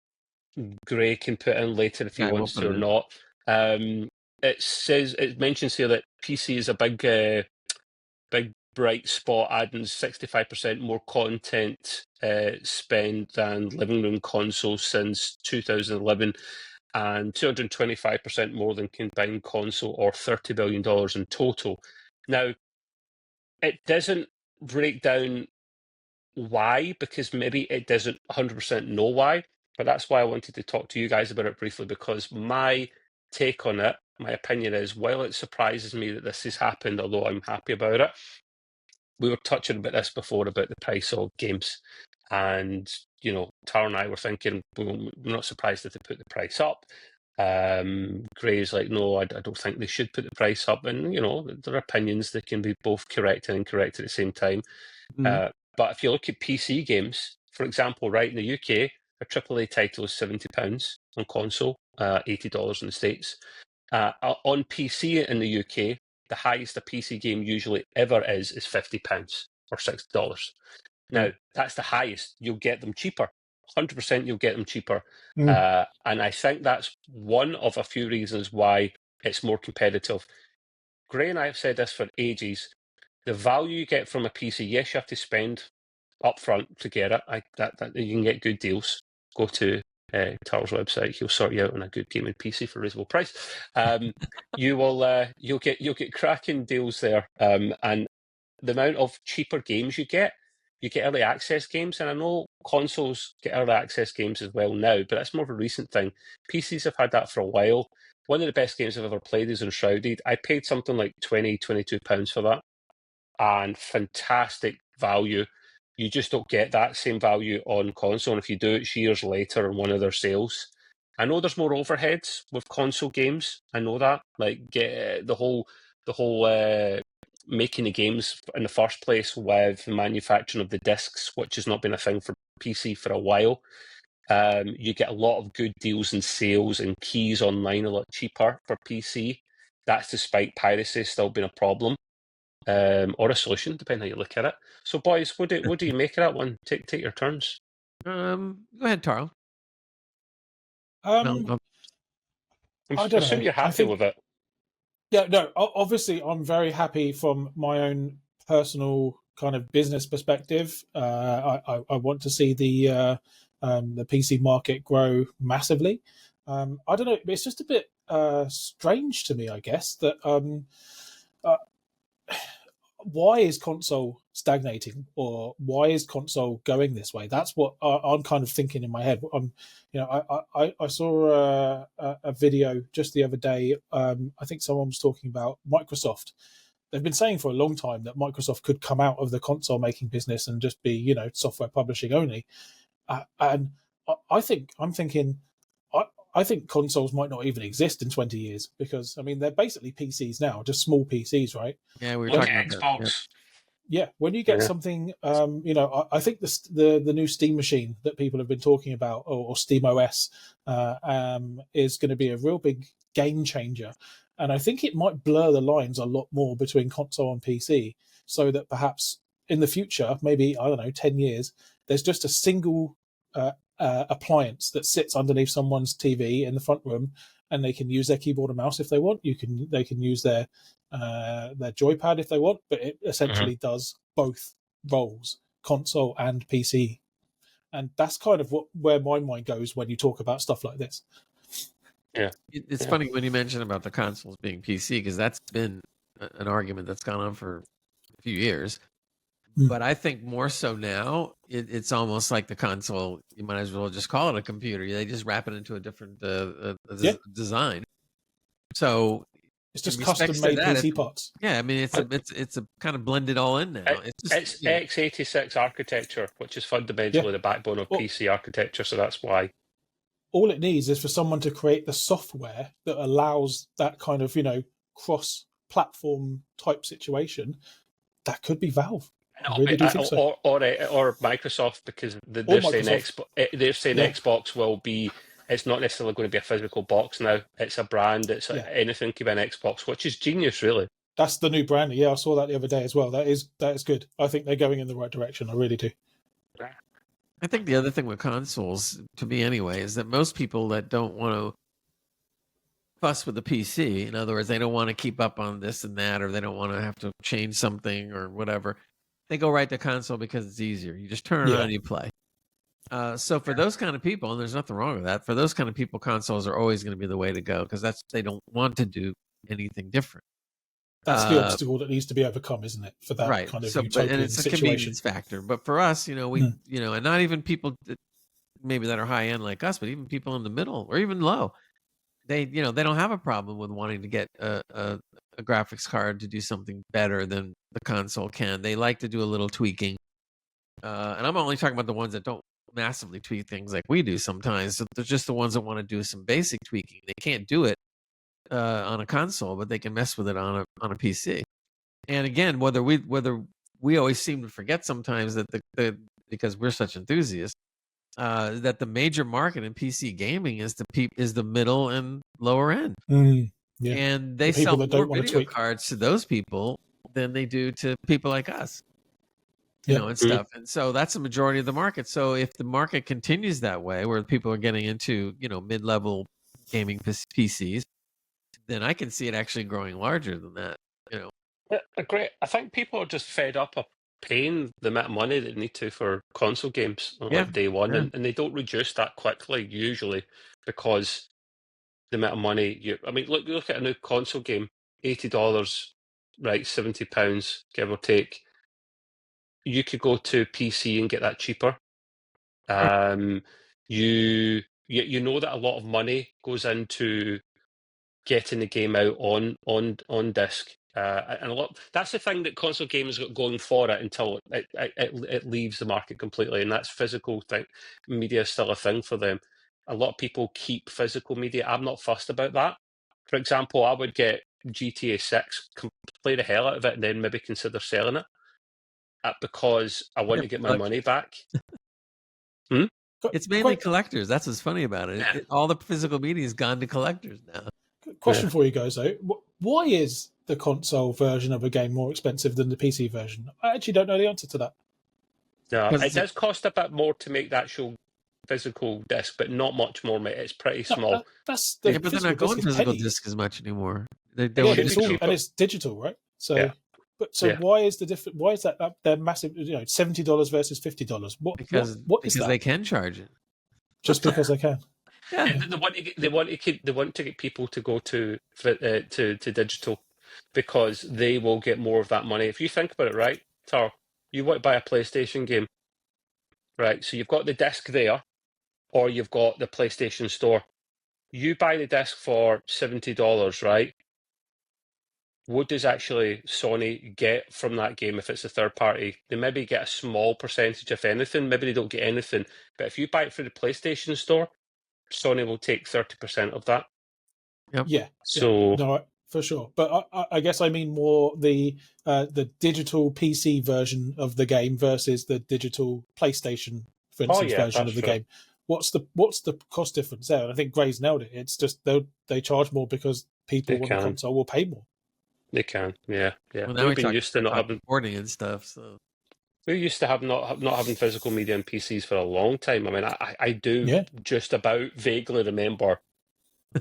Gray can put in later if he wants to or not. It mentions here that PC is a big bright spot, adding 65% more content spend than living room consoles since 2011, and 225% more than combined console, or $30 billion in total. Now, it doesn't break down why, because maybe it doesn't 100% know why, but that's why I wanted to talk to you guys about it briefly, because my take on it, my opinion is, while it surprises me that this has happened, although I'm happy about it, we were touching about this before about the price of games, and Tara and I were thinking, we're not surprised that they put the price up. Gray's like, no, I don't think they should put the price up, and there are opinions that can be both correct and incorrect at the same time. But if you look at PC games, for example, right in the UK, a AAA title is £70 on console, $80 in the States. On PC in the UK, the highest a PC game usually ever is £50 or $60. Now, that's the highest. You'll get them cheaper. 100% you'll get them cheaper. And I think that's one of a few reasons why it's more competitive. Gray and I have said this for ages. The value you get from a PC, yes, you have to spend up front to get it. That you can get good deals. Go to Tarl's website; he'll sort you out on a good gaming PC for a reasonable price. You'll get cracking deals there, and the amount of cheaper games you get early access games, and I know consoles get early access games as well now, but that's more of a recent thing. PCs have had that for a while. One of the best games I've ever played is Enshrouded. I paid something like £22 for that, and fantastic value. You just don't get that same value on console, and if you do, it's years later in one of their sales. I know there's more overheads with console games. I know that, like, get the whole making the games in the first place with the manufacturing of the discs, which has not been a thing for PC for a while. You get a lot of good deals and sales and keys online a lot cheaper for PC. That's despite piracy still being a problem, or a solution, depending how you look at it. So, boys, what do you make of that one? Take your turns. Go ahead, Tarl. I don't assume know. you're happy with it. Yeah, no. Obviously, I'm very happy from my own personal kind of business perspective. I want to see the PC market grow massively. I don't know. It's just a bit strange to me, I guess, that why is console stagnating, or why is console going this way? That's what I'm kind of thinking in my head. I saw a video just the other day. I think someone was talking about Microsoft. They've been saying for a long time that Microsoft could come out of the console making business and just be, software publishing only. And I think consoles might not even exist in 20 years, because they're basically PCs now, just small PCs, right? Yeah, we were talking about Xbox. that. Yeah, when you get something, I think the new Steam machine that people have been talking about, or Steam OS, is going to be a real big game changer, and I think it might blur the lines a lot more between console and PC, so that perhaps in the future, maybe 10 years, there's just a single appliance that sits underneath someone's TV in the front room, and they can use their keyboard and mouse if they want. They can use their joypad if they want, but it essentially does both roles, console and PC. And that's kind of where my mind goes when you talk about stuff like this. Yeah, it's funny when you mention about the consoles being PC, because that's been an argument that's gone on for a few years. But I think more so now, it's almost like the console, you might as well just call it a computer. They just wrap it into a different design. So it's just custom-made PC parts. Yeah, it's a kind of blended all in now. It's x86 architecture, which is fundamentally the backbone of PC architecture. So that's why. All it needs is for someone to create the software that allows that kind of cross-platform type situation. That could be Valve. I really do think so. Or Microsoft, because they're saying Xbox will be. It's not necessarily going to be a physical box now. It's a brand. It's anything can be an Xbox, which is genius, really. That's the new brand. Yeah, I saw that the other day as well. That is good. I think they're going in the right direction. I really do. I think the other thing with consoles, to me anyway, is that most people that don't want to fuss with the PC, in other words, they don't want to keep up on this and that, or they don't want to have to change something or whatever, they go right to console because it's easier. You just turn it on and you play. So for those kind of people, and there's nothing wrong with that, for those kind of people, consoles are always going to be the way to go, because they don't want to do anything different. That's the obstacle that needs to be overcome, isn't it? For that kind of utopian and it's situation. A convenience factor. But for us, and not even people maybe that are high end like us, but even people in the middle or even low, they don't have a problem with wanting to get a graphics card to do something better than the console can. They like to do a little tweaking, and I'm only talking about the ones that don't massively tweak things like we do sometimes. So they're just the ones that want to do some basic tweaking. They can't do it on a console, but they can mess with it on a PC. And again, whether we always seem to forget sometimes that because we're such enthusiasts, that the major market in PC gaming is the middle and lower end. And they sell more video cards to those people than they do to people like us. And stuff. And so that's the majority of the market. So if the market continues that way, where people are getting into, mid-level gaming PCs, then I can see it actually growing larger than that. Yeah, great. I think people are just fed up of paying the amount of money that they need to for console games on day one, and they don't reduce that quickly usually, because the amount of money look at a new console game, $80, right, £70, give or take. You could go to PC and get that cheaper. You know that a lot of money goes into getting the game out on disc, and a lot. That's the thing that console games got going for it until it leaves the market completely, and that's physical thing. Media is still a thing for them. A lot of people keep physical media. I'm not fussed about that. For example, I would get GTA 6, play the hell out of it, and then maybe consider selling it because I want to get my money back. It's mainly collectors. That's what's funny about it. All the physical media has gone to collectors now. Question for you guys, though. Why is the console version of a game more expensive than the PC version? I actually don't know the answer to that. No, it does cost a bit more to make the actual physical disc, but not much more, mate. It's pretty small. That's but they're not going physical disc as much anymore. It's digital, right? So, why is the difference? Why is that they're massive? $70 versus $50. What is that? They can charge it. Just because they can. Yeah. They want to get people to go to digital because they will get more of that money. If you think about it, right, Tar, you want to buy a PlayStation game, right? So you've got the disc there, or you've got the PlayStation Store. You buy the disc for $70, right? What does actually Sony get from that game if it's a third party? They maybe get a small percentage, if anything. Maybe they don't get anything. But if you buy it through the PlayStation Store, Sony will take 30% of that. Yep. Yeah. So no, for sure. But I guess I mean more the digital PC version of the game versus the digital PlayStation, for instance, version of the game. What's the cost difference there? And I think Gray's nailed it. It's just they charge more because people on the console will pay more. They can, yeah. Well, now we've been used to not having recording and stuff. So we used to have not having physical media and PCs for a long time. I mean, I do just about vaguely remember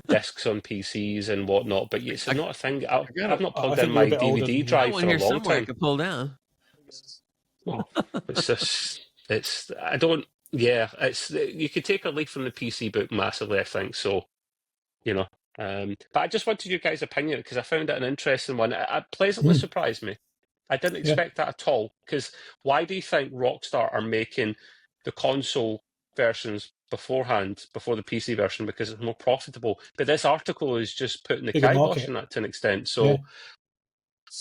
discs on PCs and whatnot, but it's not a thing. I've not plugged in my DVD drive for a long time. I could pull down. Well, it's just it's you could take a leaf from the PC book massively, I think. So, but I just wanted your guys' opinion because I found it an interesting one. It pleasantly surprised me. I didn't expect that at all. Because why do you think Rockstar are making the console versions beforehand, before the PC version? Because it's more profitable. But this article is just putting the kibosh on that to an extent. So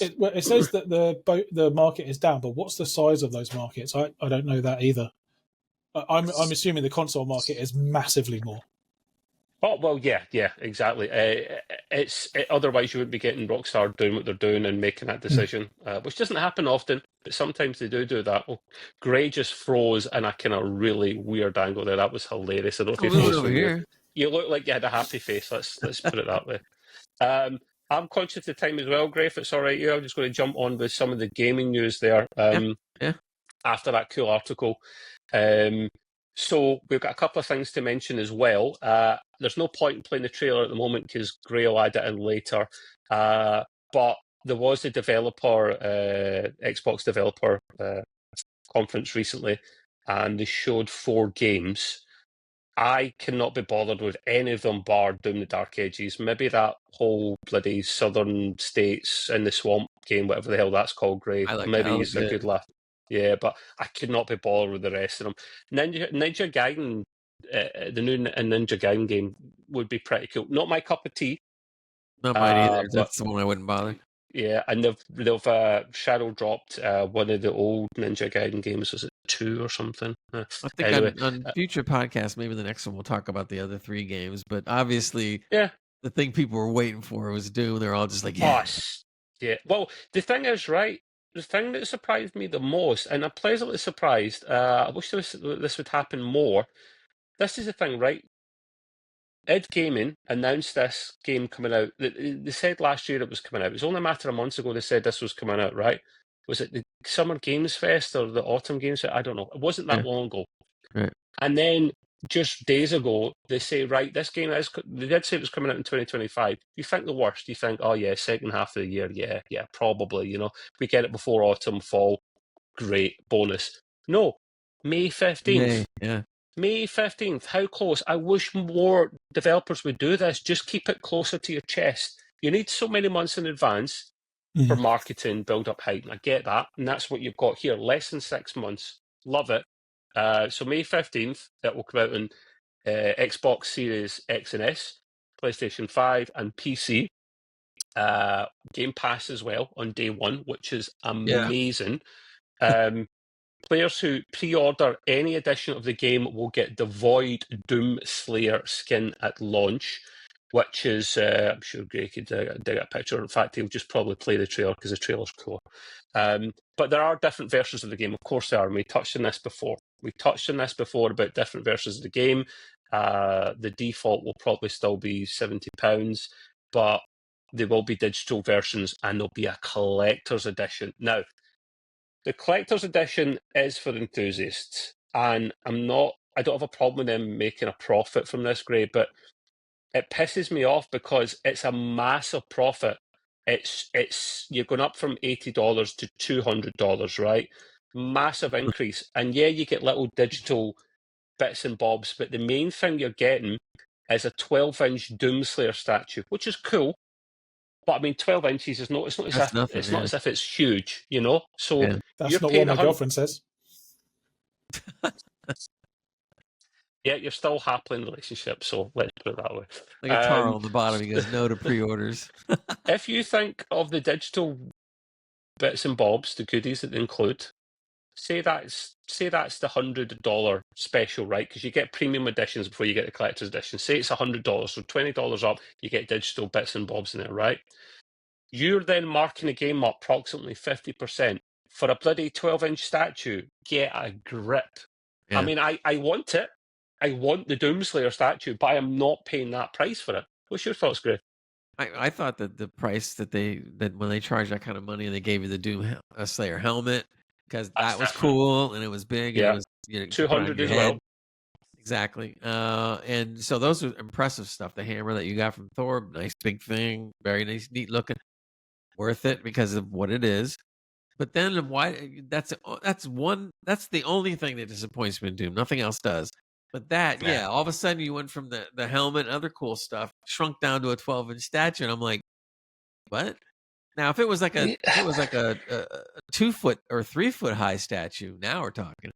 it says that the market is down, but what's the size of those markets? I don't know that either. I'm assuming the console market is massively more. Oh, well, yeah, exactly. Otherwise you wouldn't be getting Rockstar doing what they're doing and making that decision, which doesn't happen often, but sometimes they do that. Oh, Gray just froze in a kind of really weird angle there. That was hilarious. I don't know if you over here. You look like you had a happy face. Let's put it that way. I'm conscious of time as well, Gray, if it's all right. I'm just going to jump on with some of the gaming news there. After that cool article. So we've got a couple of things to mention as well. There's no point in playing the trailer at the moment because Gray will add it in later. But there was a Xbox developer conference recently, and they showed 4 games. I cannot be bothered with any of them bar Doom the Dark Ages. Maybe that whole bloody Southern States in the Swamp game, whatever the hell that's called, Gray. Maybe he's a good laugh. Yeah, but I could not be bothered with the rest of them. Ninja Gaiden, the new Ninja Gaiden game would be pretty cool. Not my cup of tea. Not mine either. That's the one I wouldn't bother. Yeah, and they've shadow dropped one of the old Ninja Gaiden games. Was it 2 or something? I think anyway, on future podcasts, maybe the next one we'll talk about the other 3 games. But obviously, the thing people were waiting for was Doom. They're all just like, yeah. Well, the thing is, right. The thing that surprised me the most, and I'm pleasantly surprised, I wish this would happen more. This is the thing, right? id Gaming announced this game coming out. They said last year it was coming out. It was only a matter of months ago they said this was coming out, right? Was it the Summer Games Fest or the Autumn Games Fest? I don't know. It wasn't that long ago. Right. And then just days ago, they say, right, this game is... They did say it was coming out in 2025. You think the worst. You think, oh, yeah, second half of the year. Yeah, probably, If we get it before autumn, fall, great, bonus. No, May 15th. May 15th. How close? I wish more developers would do this. Just keep it closer to your chest. You need so many months in advance for marketing, build up hype. I get that. And that's what you've got here. Less than 6 months. Love it. So May 15th, that will come out on Xbox Series X and S, PlayStation 5 and PC. Game Pass as well on day 1, which is amazing. Players who pre-order any edition of the game will get the Void Doom Slayer skin at launch. which is, I'm sure Gray could dig a picture. In fact, he'll just probably play the trailer because the trailer's cool. But there are different versions of the game. Of course there are, and we touched on this before. We touched on this before about different versions of the game. The default will probably still be £70, but there will be digital versions and there'll be a collector's edition. Now, the collector's edition is for enthusiasts, and I don't have a problem with them making a profit from this, Gray, but it pisses me off because it's a massive profit. It's you're going up from $80 to $200, right? Massive increase. And yeah, you get little digital bits and bobs, but the main thing you're getting is a 12-inch Doomslayer statue, which is cool. But I mean, 12 inches is not. It's not as if it's huge, you know. So that's not what my girlfriend says. Yeah, you're still happily in a relationship, so let's put it that way. Like a Tarl on the bottom, he goes, no to pre-orders. If you think of the digital bits and bobs, the goodies that they include, say that's the $100 special, right? Because you get premium editions before you get the collector's edition. Say it's $100, so $20 up, you get digital bits and bobs in there, right? You're then marking the game up approximately 50%. For a bloody 12-inch statue, get a grip. Yeah. I mean, I want it. I want the Doomslayer statue, but I am not paying that price for it. What's your thoughts, Gray? I thought that the price that when they charged that kind of money and they gave you the Doom Slayer helmet, because that was cool and it was big and it was, you know, $200 as well. Exactly. And so those are impressive stuff. The hammer that you got from Thor, nice big thing, very nice, neat looking, worth it because of what it is. But then why? That's the only thing that disappoints me in Doom. Nothing else does. But that, all of a sudden you went from the helmet and other cool stuff, shrunk down to a 12-inch statue, and I'm like, what? Now, if it was like a 2-foot or 3-foot high statue, now we're talking.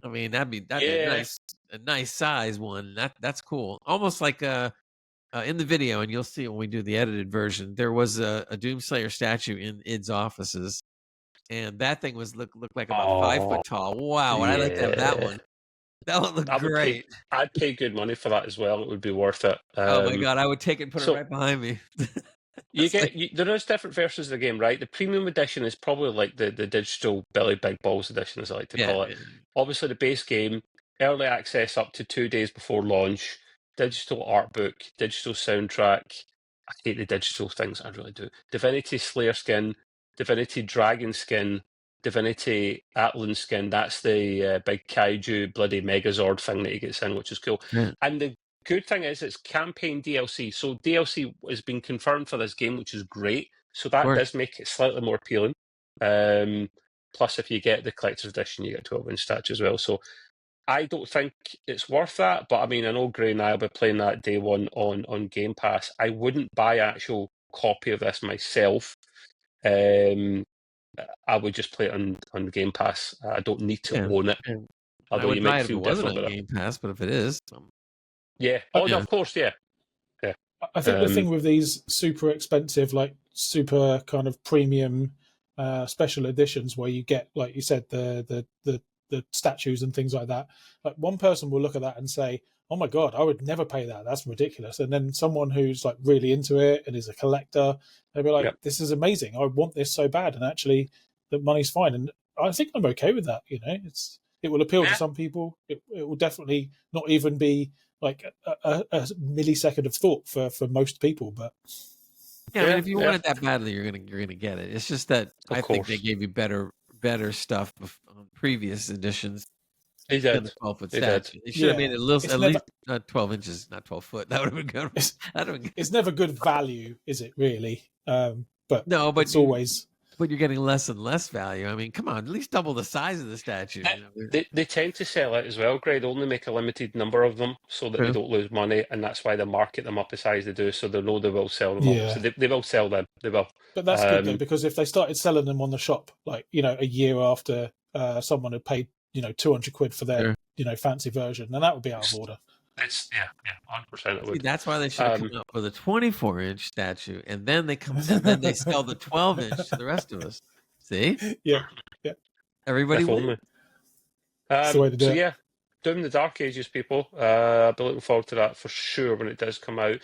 I mean, that'd be a nice size one. That's cool. Almost like in the video, and you'll see when we do the edited version, there was a Doomslayer statue in ID's offices, and that thing looked like about 5 foot tall. Wow, I'd like to have that one. That would look great. I'd pay good money for that as well. It would be worth it. Oh my god, I would take it and put it right behind me. There is different versions of the game, right? The premium edition is probably like the digital Billy Big Balls edition, as I like to call it. Obviously, the base game, early access up to 2 days before launch, digital art book, digital soundtrack. I hate the digital things, I really do. Divinity Slayer skin, Divinity Dragon skin, Divinity Atlan skin. That's the big kaiju bloody Megazord thing that he gets in, which is cool. Yeah. And the good thing is it's campaign DLC. So DLC has been confirmed for this game, which is great. So that does make it slightly more appealing. Plus, if you get the collector's edition, you get a 12-inch statue as well. So I don't think it's worth that. But I mean, I know Gray and I will be playing that day one on Game Pass. I wouldn't buy an actual copy of this myself. I would just play it on Game Pass. I don't need to own it. Although you might feel different about Game Pass, but if it is, no, of course, yeah. I think the thing with these super expensive, like super kind of premium special editions, where you get, like you said, the statues and things like that. Like one person will look at that and say, "Oh my god, I would never pay that. That's ridiculous." And then someone who's like really into it and is a collector, they'll be like, "This is amazing. I want this so bad." And actually, the money's fine. And I think I'm okay with that. You know, it will appeal to some people. It will definitely not even be like a millisecond of thought for most people. But I mean, if you want it that badly, you're gonna get it. It's just that I think they gave you better stuff on previous editions. They did. The 12-foot statue. They should have made it at least 12 inches, not 12 foot. That would have been good. It's never good value, is it really? But no, but it's always. But you're getting less and less value. I mean, come on, at least double the size of the statue. They tend to sell it as well, Greg. They only make a limited number of them so that they don't lose money, and that's why they market them up as high as they do, so they know they will sell them up. So they will sell them. They will. But that's good, though, because if they started selling them on the shop, like, you know, a year after someone had paid, you know, 200 quid for their, you know, fancy version, then that would be out of order. It's 100% it would. See, that's why they should have come up with a 24-inch statue, and then they sell the 12-inch to the rest of us. See? Yeah. Everybody wins. So Doom the Dark Ages, people. I'll be looking forward to that for sure when it does come out.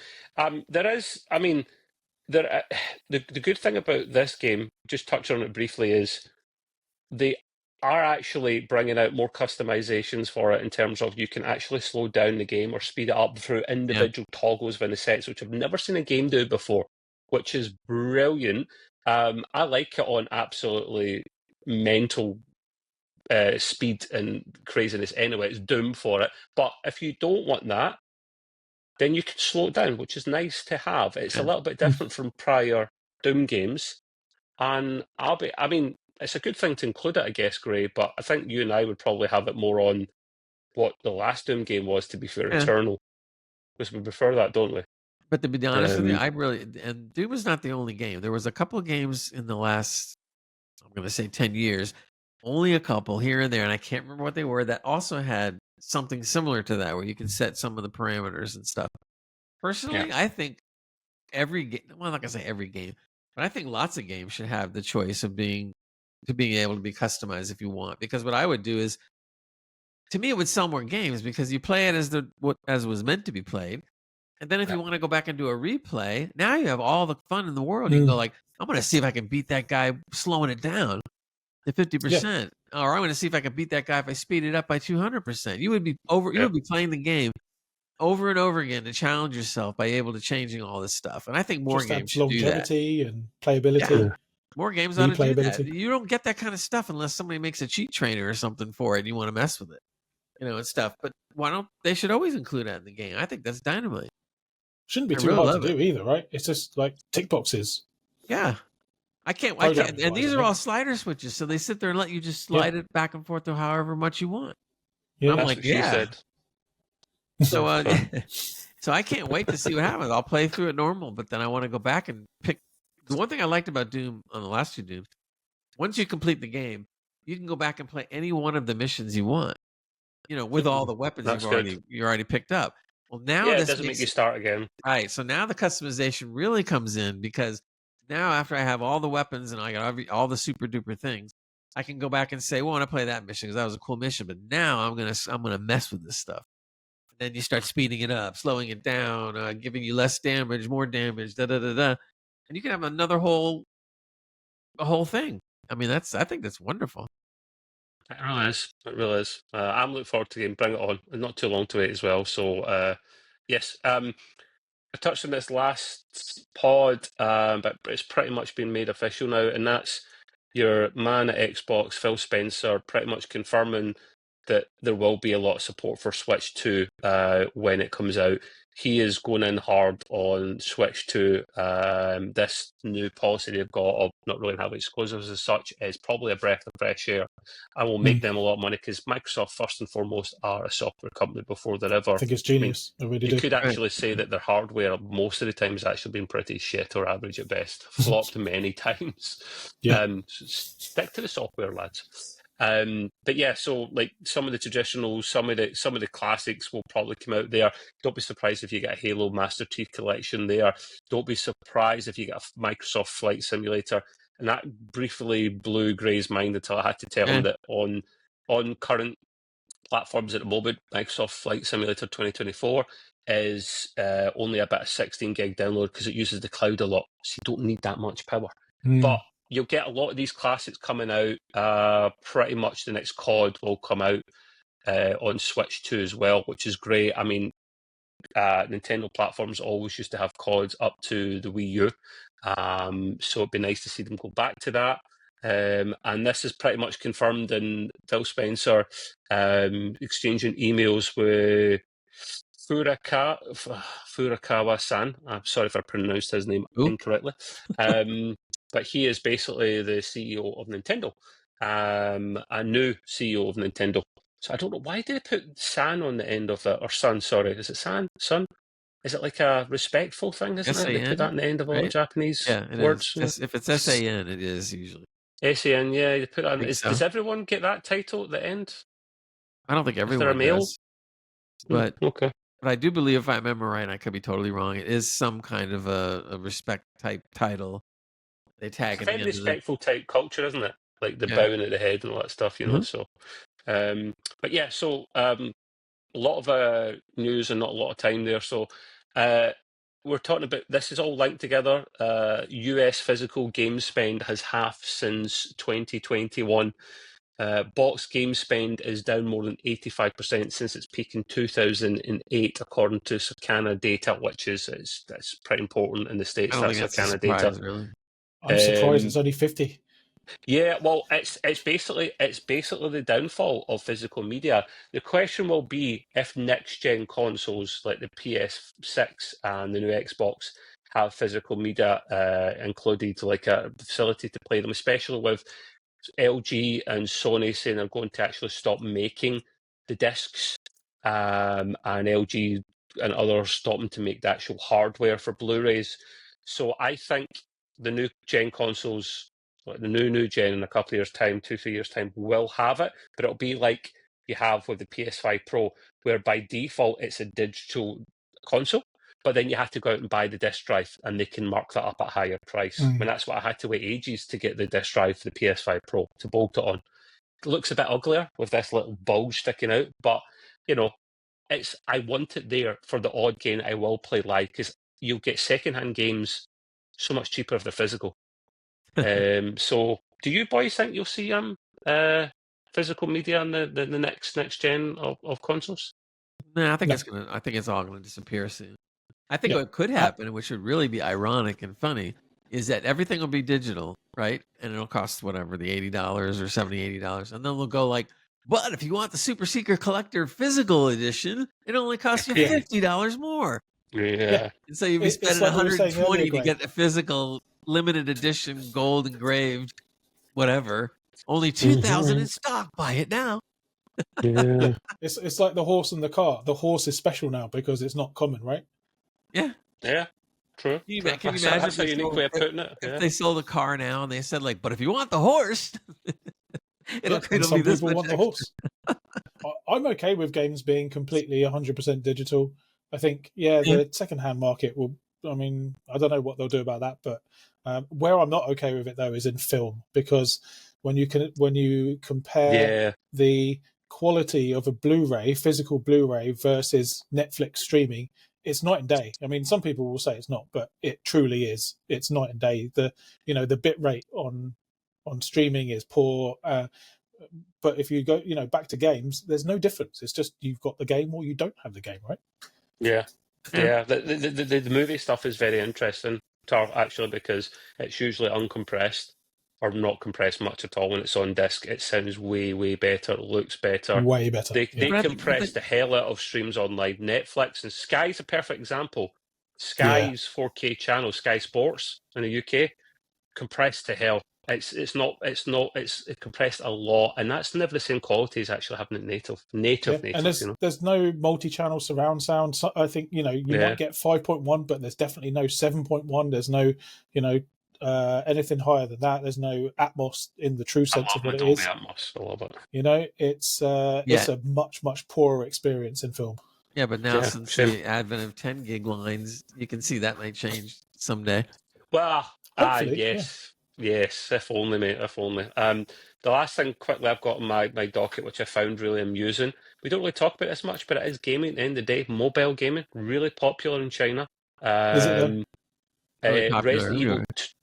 There is, I mean, the good thing about this game, just touch on it briefly, is they are actually bringing out more customizations for it in terms of you can actually slow down the game or speed it up through individual toggles within the sets, which I've never seen a game do before, which is brilliant. I like it on absolutely mental speed and craziness anyway. It's Doom for it. But if you don't want that, then you can slow it down, which is nice to have. It's a little bit different from prior Doom games. And I mean, it's a good thing to include it, I guess, Gray, but I think you and I would probably have it more on what the last Doom game was, to be fair, Eternal. Because we prefer that, don't we? But to be honest with you, and Doom was not the only game. There was a couple of games in the last, I'm going to say 10 years, only a couple here and there, and I can't remember what they were, that also had something similar to that, where you can set some of the parameters and stuff. Personally, I think every game, well, I'm not going to say every game, but I think lots of games should have the choice of being able to be customized if you want. Because what I would do is, to me, it would sell more games because you play it as as was meant to be played. And then if you want to go back and do a replay, now you have all the fun in the world. You can go like, I'm going to see if I can beat that guy slowing it down to 50%. Or I'm going to see if I can beat that guy if I speed it up by 200%. You would be you would be playing the game over and over again to challenge yourself by able to changing all this stuff. And I think more games should do that. Longevity and playability. Yeah. More games ought to do that. You don't get that kind of stuff unless somebody makes a cheat trainer or something for it and you want to mess with it, and stuff. But why don't they should always include that in the game? I think that's dynamite. Shouldn't be too hard to do either, right? It's just like tick boxes. Yeah. I can't. And these are all slider switches, so they sit there and let you just slide it back and forth to however much you want. Yeah, I'm like, she said. So, so I can't wait to see what happens. I'll play through it normal, but then I want to go back and pick. The one thing I liked about Doom on the last two Dooms, once you complete the game, you can go back and play any one of the missions you want. With all the weapons you already picked up. Well, now it doesn't make you start again. Right. So now the customization really comes in, because now after I have all the weapons and I got all the super duper things, I can go back and say, well, I want to play that mission because that was a cool mission. But now I'm gonna mess with this stuff. And then you start speeding it up, slowing it down, giving you less damage, more damage, and you can have a whole thing. I mean, I think that's wonderful. It really is. It really is. I'm looking forward to the game. Bring it on. Not too long to wait as well. So, yes. I touched on this last pod, but it's pretty much been made official now, and that's your man at Xbox, Phil Spencer, pretty much confirming that there will be a lot of support for Switch 2 when it comes out. He is going in hard on Switch 2. This new policy they've got of not really having exclusives as such is probably a breath of fresh air and will make them a lot of money, because Microsoft, first and foremost, are a software company before they're ever. I think it's genius. You could actually say that their hardware, most of the time, has actually been pretty shit or average at best. Flopped many times. Stick to the software, lads. But yeah, so like some of the traditionals, some of the classics will probably come out there. Don't be surprised if you get a Halo Master Chief Collection there. Don't be surprised if you get a Microsoft Flight Simulator. And that briefly blew Gray's mind until I had to tell him that on current platforms at the moment, Microsoft Flight Simulator 2024 is only about a 16 gig download because it uses the cloud a lot, so you don't need that much power. But you'll get a lot of these classics coming out. Pretty much the next COD will come out on Switch 2 as well, which is great. I mean, Nintendo platforms always used to have CODs up to the Wii U, so it'd be nice to see them go back to that. And this is pretty much confirmed in Phil Spencer exchanging emails with Furukawa-san. I'm sorry if I pronounced his name incorrectly. But he is basically the CEO of Nintendo, a new CEO of Nintendo. So I don't know, why did they put san on the end of that, or son, sorry. Is it san? Son? Is it like a respectful thing, isn't it? They put that on the end of a lot of Japanese words. If it's S-A-N, it is usually. S-A-N, yeah. You put that on. Does everyone get that title at the end? I don't think everyone does. But I do believe, if I remember right, and I could be totally wrong, it is some kind of a respect type title. They tag it. Very respectful type culture, isn't it? Like the bowing at the head and all that stuff, you know. So, but yeah, so a lot of news and not a lot of time there. So we're talking about, this is all linked together. US physical game spend has halved since 2021. Box game spend is down more than 85% since its peak in 2008, according to Circana data, which that's pretty important in the States. I don't think that's a Circana surprise, data. really. I'm surprised it's only 50. Yeah, well, it's basically the downfall of physical media. The question will be if next gen consoles like the PS6 and the new Xbox have physical media included, like a facility to play them, especially with LG and Sony saying they're going to actually stop making the discs, and LG and others stopping to make the actual hardware for Blu-rays. So I think the new gen consoles, like the new gen in a couple of years' time, 2-3 years' time, will have it, but it'll be like you have with the PS5 Pro, where by default it's a digital console. But then you have to go out and buy the disc drive, and they can mark that up at a higher price. I mean, that's what I had to wait ages to get the disc drive for the PS5 Pro to bolt it on. It looks a bit uglier with this little bulge sticking out, but you know, I want it there for the odd game I will play live, because you'll get secondhand games so much cheaper if they're physical. So, do you boys think you'll see physical media in the next gen of consoles? No, I think No. I think it's all gonna disappear soon. I think what could happen, which would really be ironic and funny, is that everything will be digital, right? And it'll cost whatever, the $80 or $70, $80. And then they'll go like, but if you want the Super Secret Collector physical edition, it only costs you $50 more. Yeah. And so you'd be spending like we were saying $120 earlier, to get the physical limited edition gold engraved whatever. Only 2,000 in stock. Buy it now. Yeah. It's like the horse and the car. The horse is special now because it's not common, right? Yeah. Yeah. True. Can you That's imagine a unique way of putting it. if they sold a car now and they said like, but if you want the horse, it'll some be this people much want the horse. I'm okay with games being completely 100% digital. I think, the secondhand market will. I mean, I don't know what they'll do about that, but where I'm not okay with it though is in film, because when you compare the quality of a Blu-ray, physical Blu-ray versus Netflix streaming, it's night and day. I mean, some people will say it's not, but it truly is. It's night and day. The bit rate on streaming is poor. But if you go, back to games, there's no difference. It's just you've got the game or you don't have the game, right? Yeah. The movie stuff is very interesting, actually, because it's usually uncompressed or not compressed much at all. When it's on disc, it sounds way, way better. It looks better. Way better. They compress the hell out of streams online. Netflix and Sky's a perfect example. Sky's 4K channel, Sky Sports in the UK, compressed to hell. It's compressed a lot, and that's never the same quality as actually having it native. And there's no multi-channel surround sound. So I think you might get 5.1, but there's definitely no 7.1. There's no anything higher than that. There's no Atmos in the true sense of what it is. Atmos, I love it. It's a much, much poorer experience in film. Yeah, but now since the advent of 10 gig lines, you can see that might change someday. Well, hopefully, yes, if only, mate, if only. The last thing quickly I've got on my docket, which I found really amusing, we don't really talk about this much, but it is gaming at the end of the day. Mobile gaming, really popular in China. Is it really popular Resident Evil. It's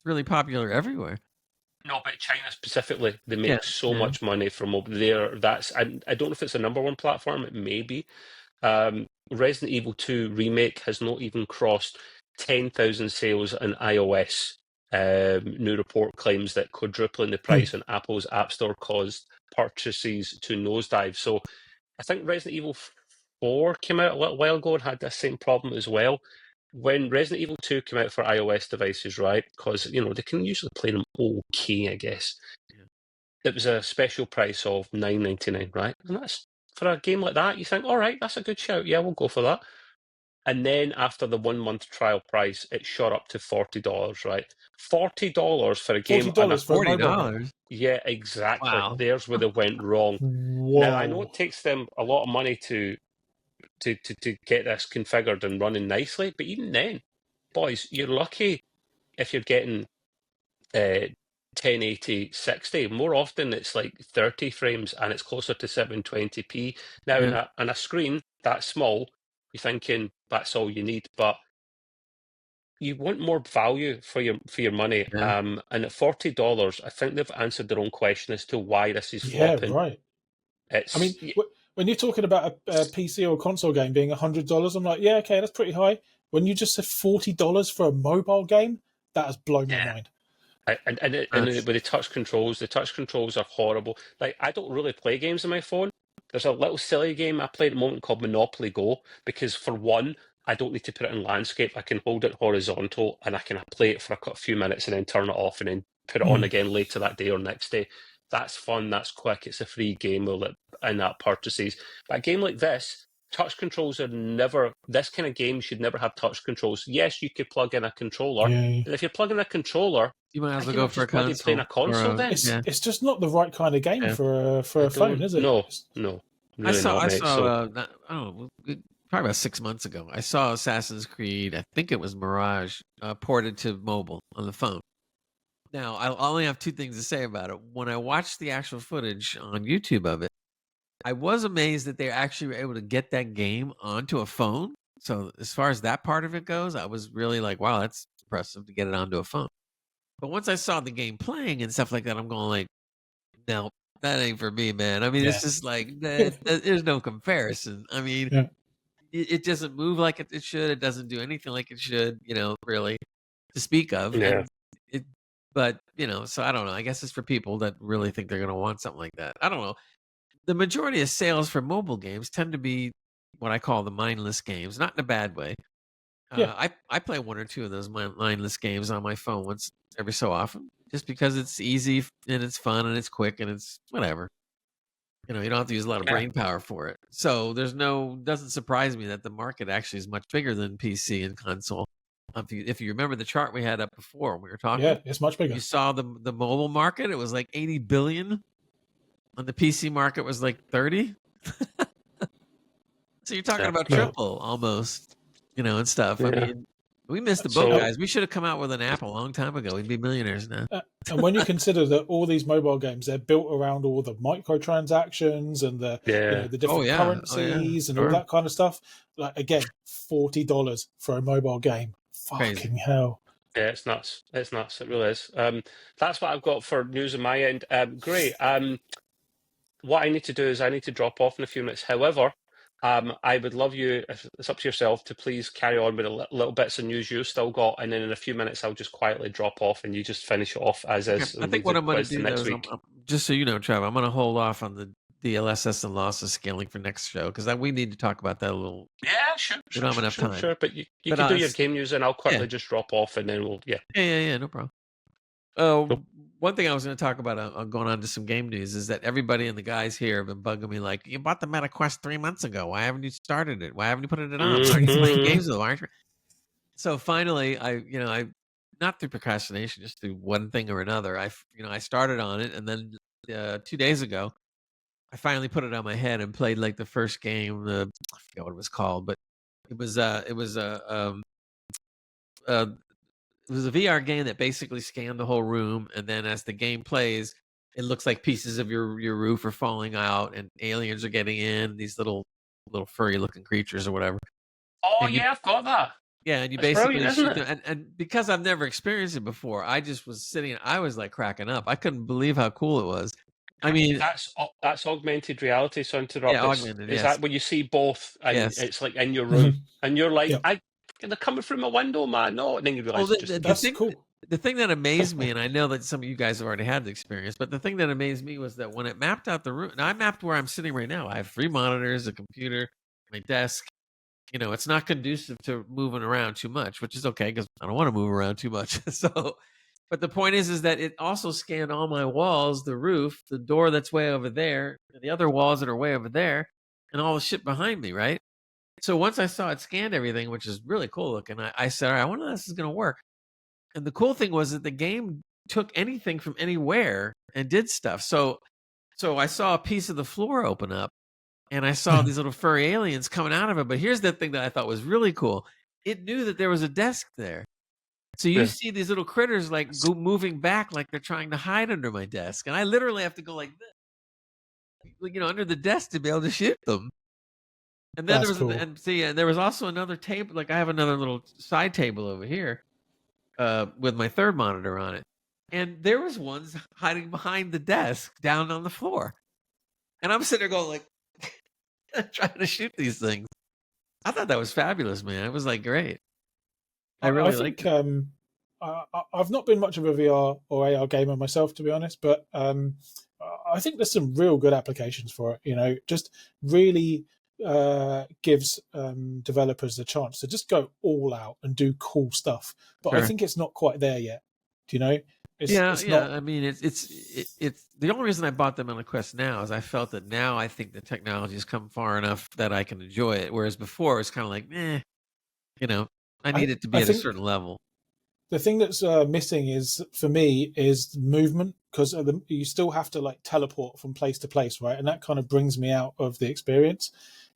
really popular everywhere. No, but China specifically, they make so much money from mobile. I don't know if it's the number one platform. It may be. Resident Evil 2 Remake has not even crossed 10,000 sales on iOS. New report claims that quadrupling the price on Apple's App Store caused purchases to nosedive. So I think Resident Evil 4 came out a little while ago and had the same problem as well. When Resident Evil 2 came out for iOS devices, right, because they can usually play them okay, I guess. Yeah. It was a special price of $9.99, right? And that's, for a game like that, you think, all right, that's a good shout. Yeah, we'll go for that. And then after the 1 month trial price, it shot up to $40, right? $40 for a game. $40. Yeah, exactly. Wow. There's where they went wrong. Whoa. Now I know it takes them a lot of money to get this configured and running nicely, but even then, boys, you're lucky if you're getting 1080 60. More often it's like 30 frames and it's closer to 720p. Now on a screen that small, you're thinking that's all you need, but you want more value for your money. And at $40, I think they've answered their own question as to why this is flopping. Yeah, right. It's, I mean, when you're talking about a PC or console game being $100, I'm like, yeah, okay, that's pretty high. When you just said $40 for a mobile game, that has blown my mind. And with the touch controls are horrible. Like, I don't really play games on my phone. There's a little silly game I play at the moment called Monopoly Go, because for one, I don't need to put it in landscape. I can hold it horizontal and I can play it for a few minutes and then turn it off and then put it on again later that day or next day. That's fun, that's quick, it's a free game and that purchases. But a game like this, touch controls are never, this kind of game should never have touch controls. Yes, you could plug in a controller. And if you're plugging a controller, you might as well go for a console. Playing a console then? It's just not the right kind of game for a phone, is it? No. Really I saw probably about 6 months ago, I saw Assassin's Creed, I think it was Mirage, ported to mobile on the phone. Now, I only have two things to say about it. When I watched the actual footage on YouTube of it, I was amazed that they actually were able to get that game onto a phone. So as far as that part of it goes, I was really like, wow, that's impressive to get it onto a phone. But once I saw the game playing and stuff like that, I'm going like, no, that ain't for me, man. I mean, it's just like, there's no comparison. I mean, it doesn't move like it should. It doesn't do anything like it should, really, to speak of. Yeah. But, so I don't know. I guess it's for people that really think they're going to want something like that. I don't know. The majority of sales for mobile games tend to be what I call the mindless games, not in a bad way. I play one or two of those mindless games on my phone once every so often, just because it's easy and it's fun and it's quick and it's whatever. You don't have to use a lot of brain power for it. So doesn't surprise me that the market actually is much bigger than PC and console. If you remember the chart we had up before when we were talking, it's much bigger. You saw the mobile market; it was like 80 billion. On the PC market was like 30. So you're talking about triple almost, and stuff. I mean, we missed the boat, guys. We should have come out with an app a long time ago. We'd be millionaires now. And when you consider that all these mobile games, they're built around all the microtransactions and the different currencies and all that kind of stuff. Like, again, $40 for a mobile game. Fucking hell. Yeah, it's nuts. It's nuts. It really is. That's what I've got for news on my end. Great. What I need to do is I need to drop off in a few minutes. However, I would love you, if it's up to yourself, to please carry on with the little bits of news you've still got, and then in a few minutes I'll just quietly drop off and you just finish it off as is. I think what I'm going to do next week, just so you know, Trevor, I'm going to hold off on the DLSS and losses scaling for next show, because we need to talk about that a little. Yeah, sure. We don't have enough time. Sure, but you can do your game news and I'll quickly just drop off and then we'll. Yeah, no problem. One thing I was going to talk about going on to some game news is that everybody and the guys here have been bugging me like, you bought the Meta Quest 3 months ago. Why haven't you started it? Why haven't you put it on? Why are you playing games with it? Aren't you? So finally, I not through procrastination, just through one thing or another, I started on it, and then 2 days ago, I finally put it on my head and played like the first game. I forget what it was called, but it was a VR game that basically scanned the whole room, and then as the game plays, it looks like pieces of your roof are falling out, and aliens are getting in. These little furry looking creatures or whatever. Oh, I've got that. Yeah, and you That's basically shoot them, and because I've never experienced it before, I just was sitting. I was like cracking up. I couldn't believe how cool it was. I mean, that's augmented reality. So interrupt. Yeah, augmented. Is that when you see both, and it's like in your room, and you're like, they're coming through my window, man. No, and then you realize that's cool. The thing that amazed me, and I know that some of you guys have already had the experience, but the thing that amazed me was that when it mapped out the room, and I mapped where I'm sitting right now. I have 3 monitors, a computer, my desk. It's not conducive to moving around too much, which is okay because I don't want to move around too much. But the point is that it also scanned all my walls, the roof, the door that's way over there, and the other walls that are way over there, and all the shit behind me, right? So once I saw it scanned everything, which is really cool looking, I said, all right, I wonder how this is going to work. And the cool thing was that the game took anything from anywhere and did stuff. So I saw a piece of the floor open up, and I saw these little furry aliens coming out of it. But here's the thing that I thought was really cool. It knew that there was a desk there. So you see these little critters like moving back, like they're trying to hide under my desk, and I literally have to go like this, under the desk to be able to shoot them. And then there was also another table. Like I have another little side table over here, with my third monitor on it, and there was ones hiding behind the desk down on the floor, and I'm sitting there going like, trying to shoot these things. I thought that was fabulous, man. It was like great. I really liked it. I've not been much of a VR or AR gamer myself, to be honest, but I think there's some real good applications for it. Just really gives developers the chance to just go all out and do cool stuff. But Sure. I think it's not quite there yet. Do you know? It's not... I mean, it's the only reason I bought them on the Quest now is I felt that now I think the technology has come far enough that I can enjoy it. Whereas before it's kind of like, I need it to be at a certain level. The thing that's missing for me is movement, because you still have to like teleport from place to place, right? And that kind of brings me out of the experience.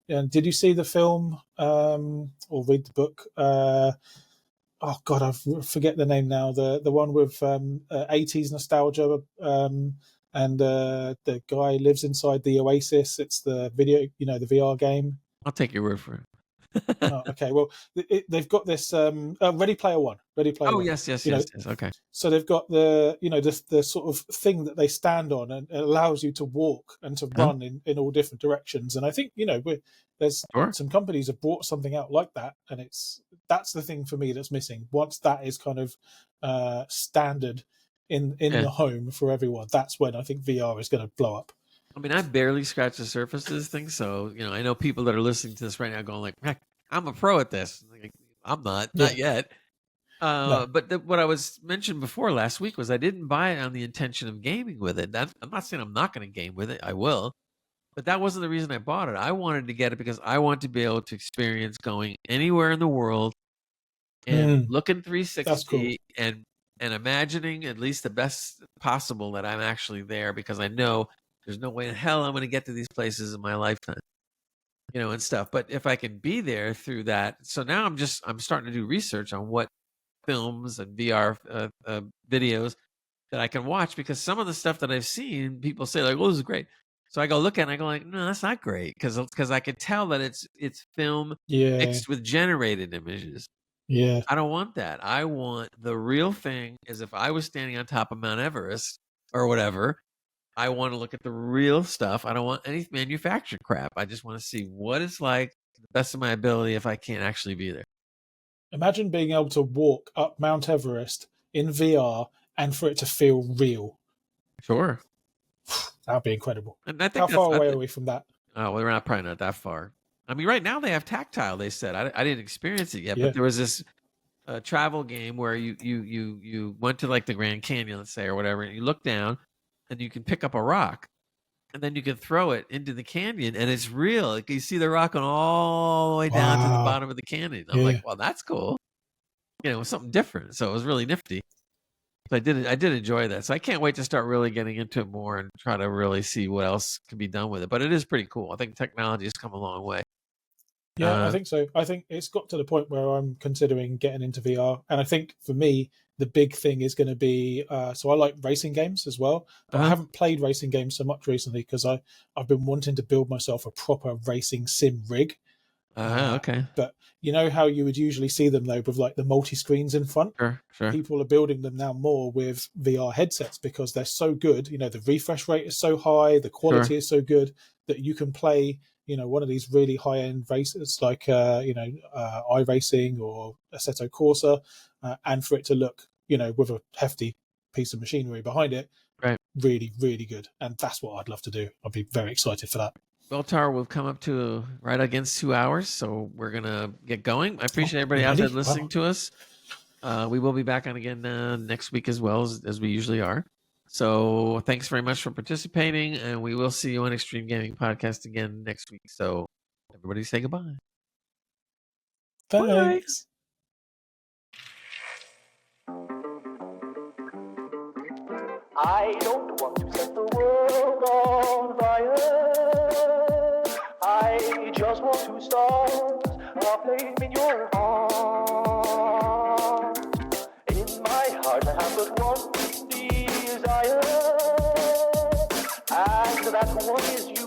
And did you see the film or read the book? Oh God, I forget the name now. The one with 80s nostalgia, and the guy lives inside the Oasis. It's the video, the VR game. I'll take your word for it. Oh, okay, well, they've got this Ready Player One. Oh, yes. Okay. So they've got the sort of thing that they stand on, and it allows you to walk and to run in all different directions. And I think there's some companies have brought something out like that, and that's the thing for me that's missing. Once that is kind of standard in the home for everyone, that's when I think VR is going to blow up. I mean, I barely scratched the surface of this thing, so I know people that are listening to this right now going like, "Heck, I'm a pro at this." Like, I'm not yet. No. But what I was mentioned before last week was I didn't buy it on the intention of gaming with it. I'm not saying I'm not going to game with it. I will, but that wasn't the reason I bought it. I wanted to get it because I want to be able to experience going anywhere in the world and looking 360 and imagining at least the best possible that I'm actually there, because I know there's no way in hell I'm going to get to these places in my lifetime, and stuff. But if I can be there through that, so now I'm starting to do research on what films and VR videos that I can watch, because some of the stuff that I've seen, people say like, "Oh, this is great." So I go look at it and I go like, "No, that's not great," because I could tell that it's film mixed with generated images. Yeah, I don't want that. I want the real thing. As if I was standing on top of Mount Everest or whatever. I want to look at the real stuff. I don't want any manufactured crap. I just want to see what it's like to the best of my ability if I can't actually be there. Imagine being able to walk up Mount Everest in VR and for it to feel real. Sure. That'd be incredible. And I think how far away are we from that? Oh, well, we're probably not that far. I mean, right now they have tactile, they said. I didn't experience it yet, but there was this travel game where you went to like the Grand Canyon, let's say, or whatever, and you look down, and you can pick up a rock, and then you can throw it into the canyon, and it's real. Like, you see the rock going all the way down to the bottom of the canyon. I'm like, well, that's cool. It was something different. So it was really nifty. So I did enjoy that. So I can't wait to start really getting into it more and try to really see what else can be done with it. But it is pretty cool. I think technology has come a long way. Yeah, I think so. I think it's got to the point where I'm considering getting into VR. And I think for me, the big thing is going to be, so I like racing games as well. But I haven't played racing games so much recently because I've been wanting to build myself a proper racing sim rig. Okay. But you know how you would usually see them though with like the multi-screens in front? Sure. People are building them now more with VR headsets because they're so good. The refresh rate is so high, the quality is so good that you can play one of these really high-end races like, iRacing or Assetto Corsa, and for it to look, with a hefty piece of machinery behind it, really, really good. And that's what I'd love to do. I'd be very excited for that. Well, Tara, we've come up to right against 2 hours, so we're going to get going. I appreciate everybody out there listening to us. We will be back on again next week as well as we usually are. So thanks very much for participating, and we will see you on Extreme Gaming Podcast again next week. So everybody say goodbye. Thanks. I don't want to set the world on fire. I just want to start a flame in your heart. that one is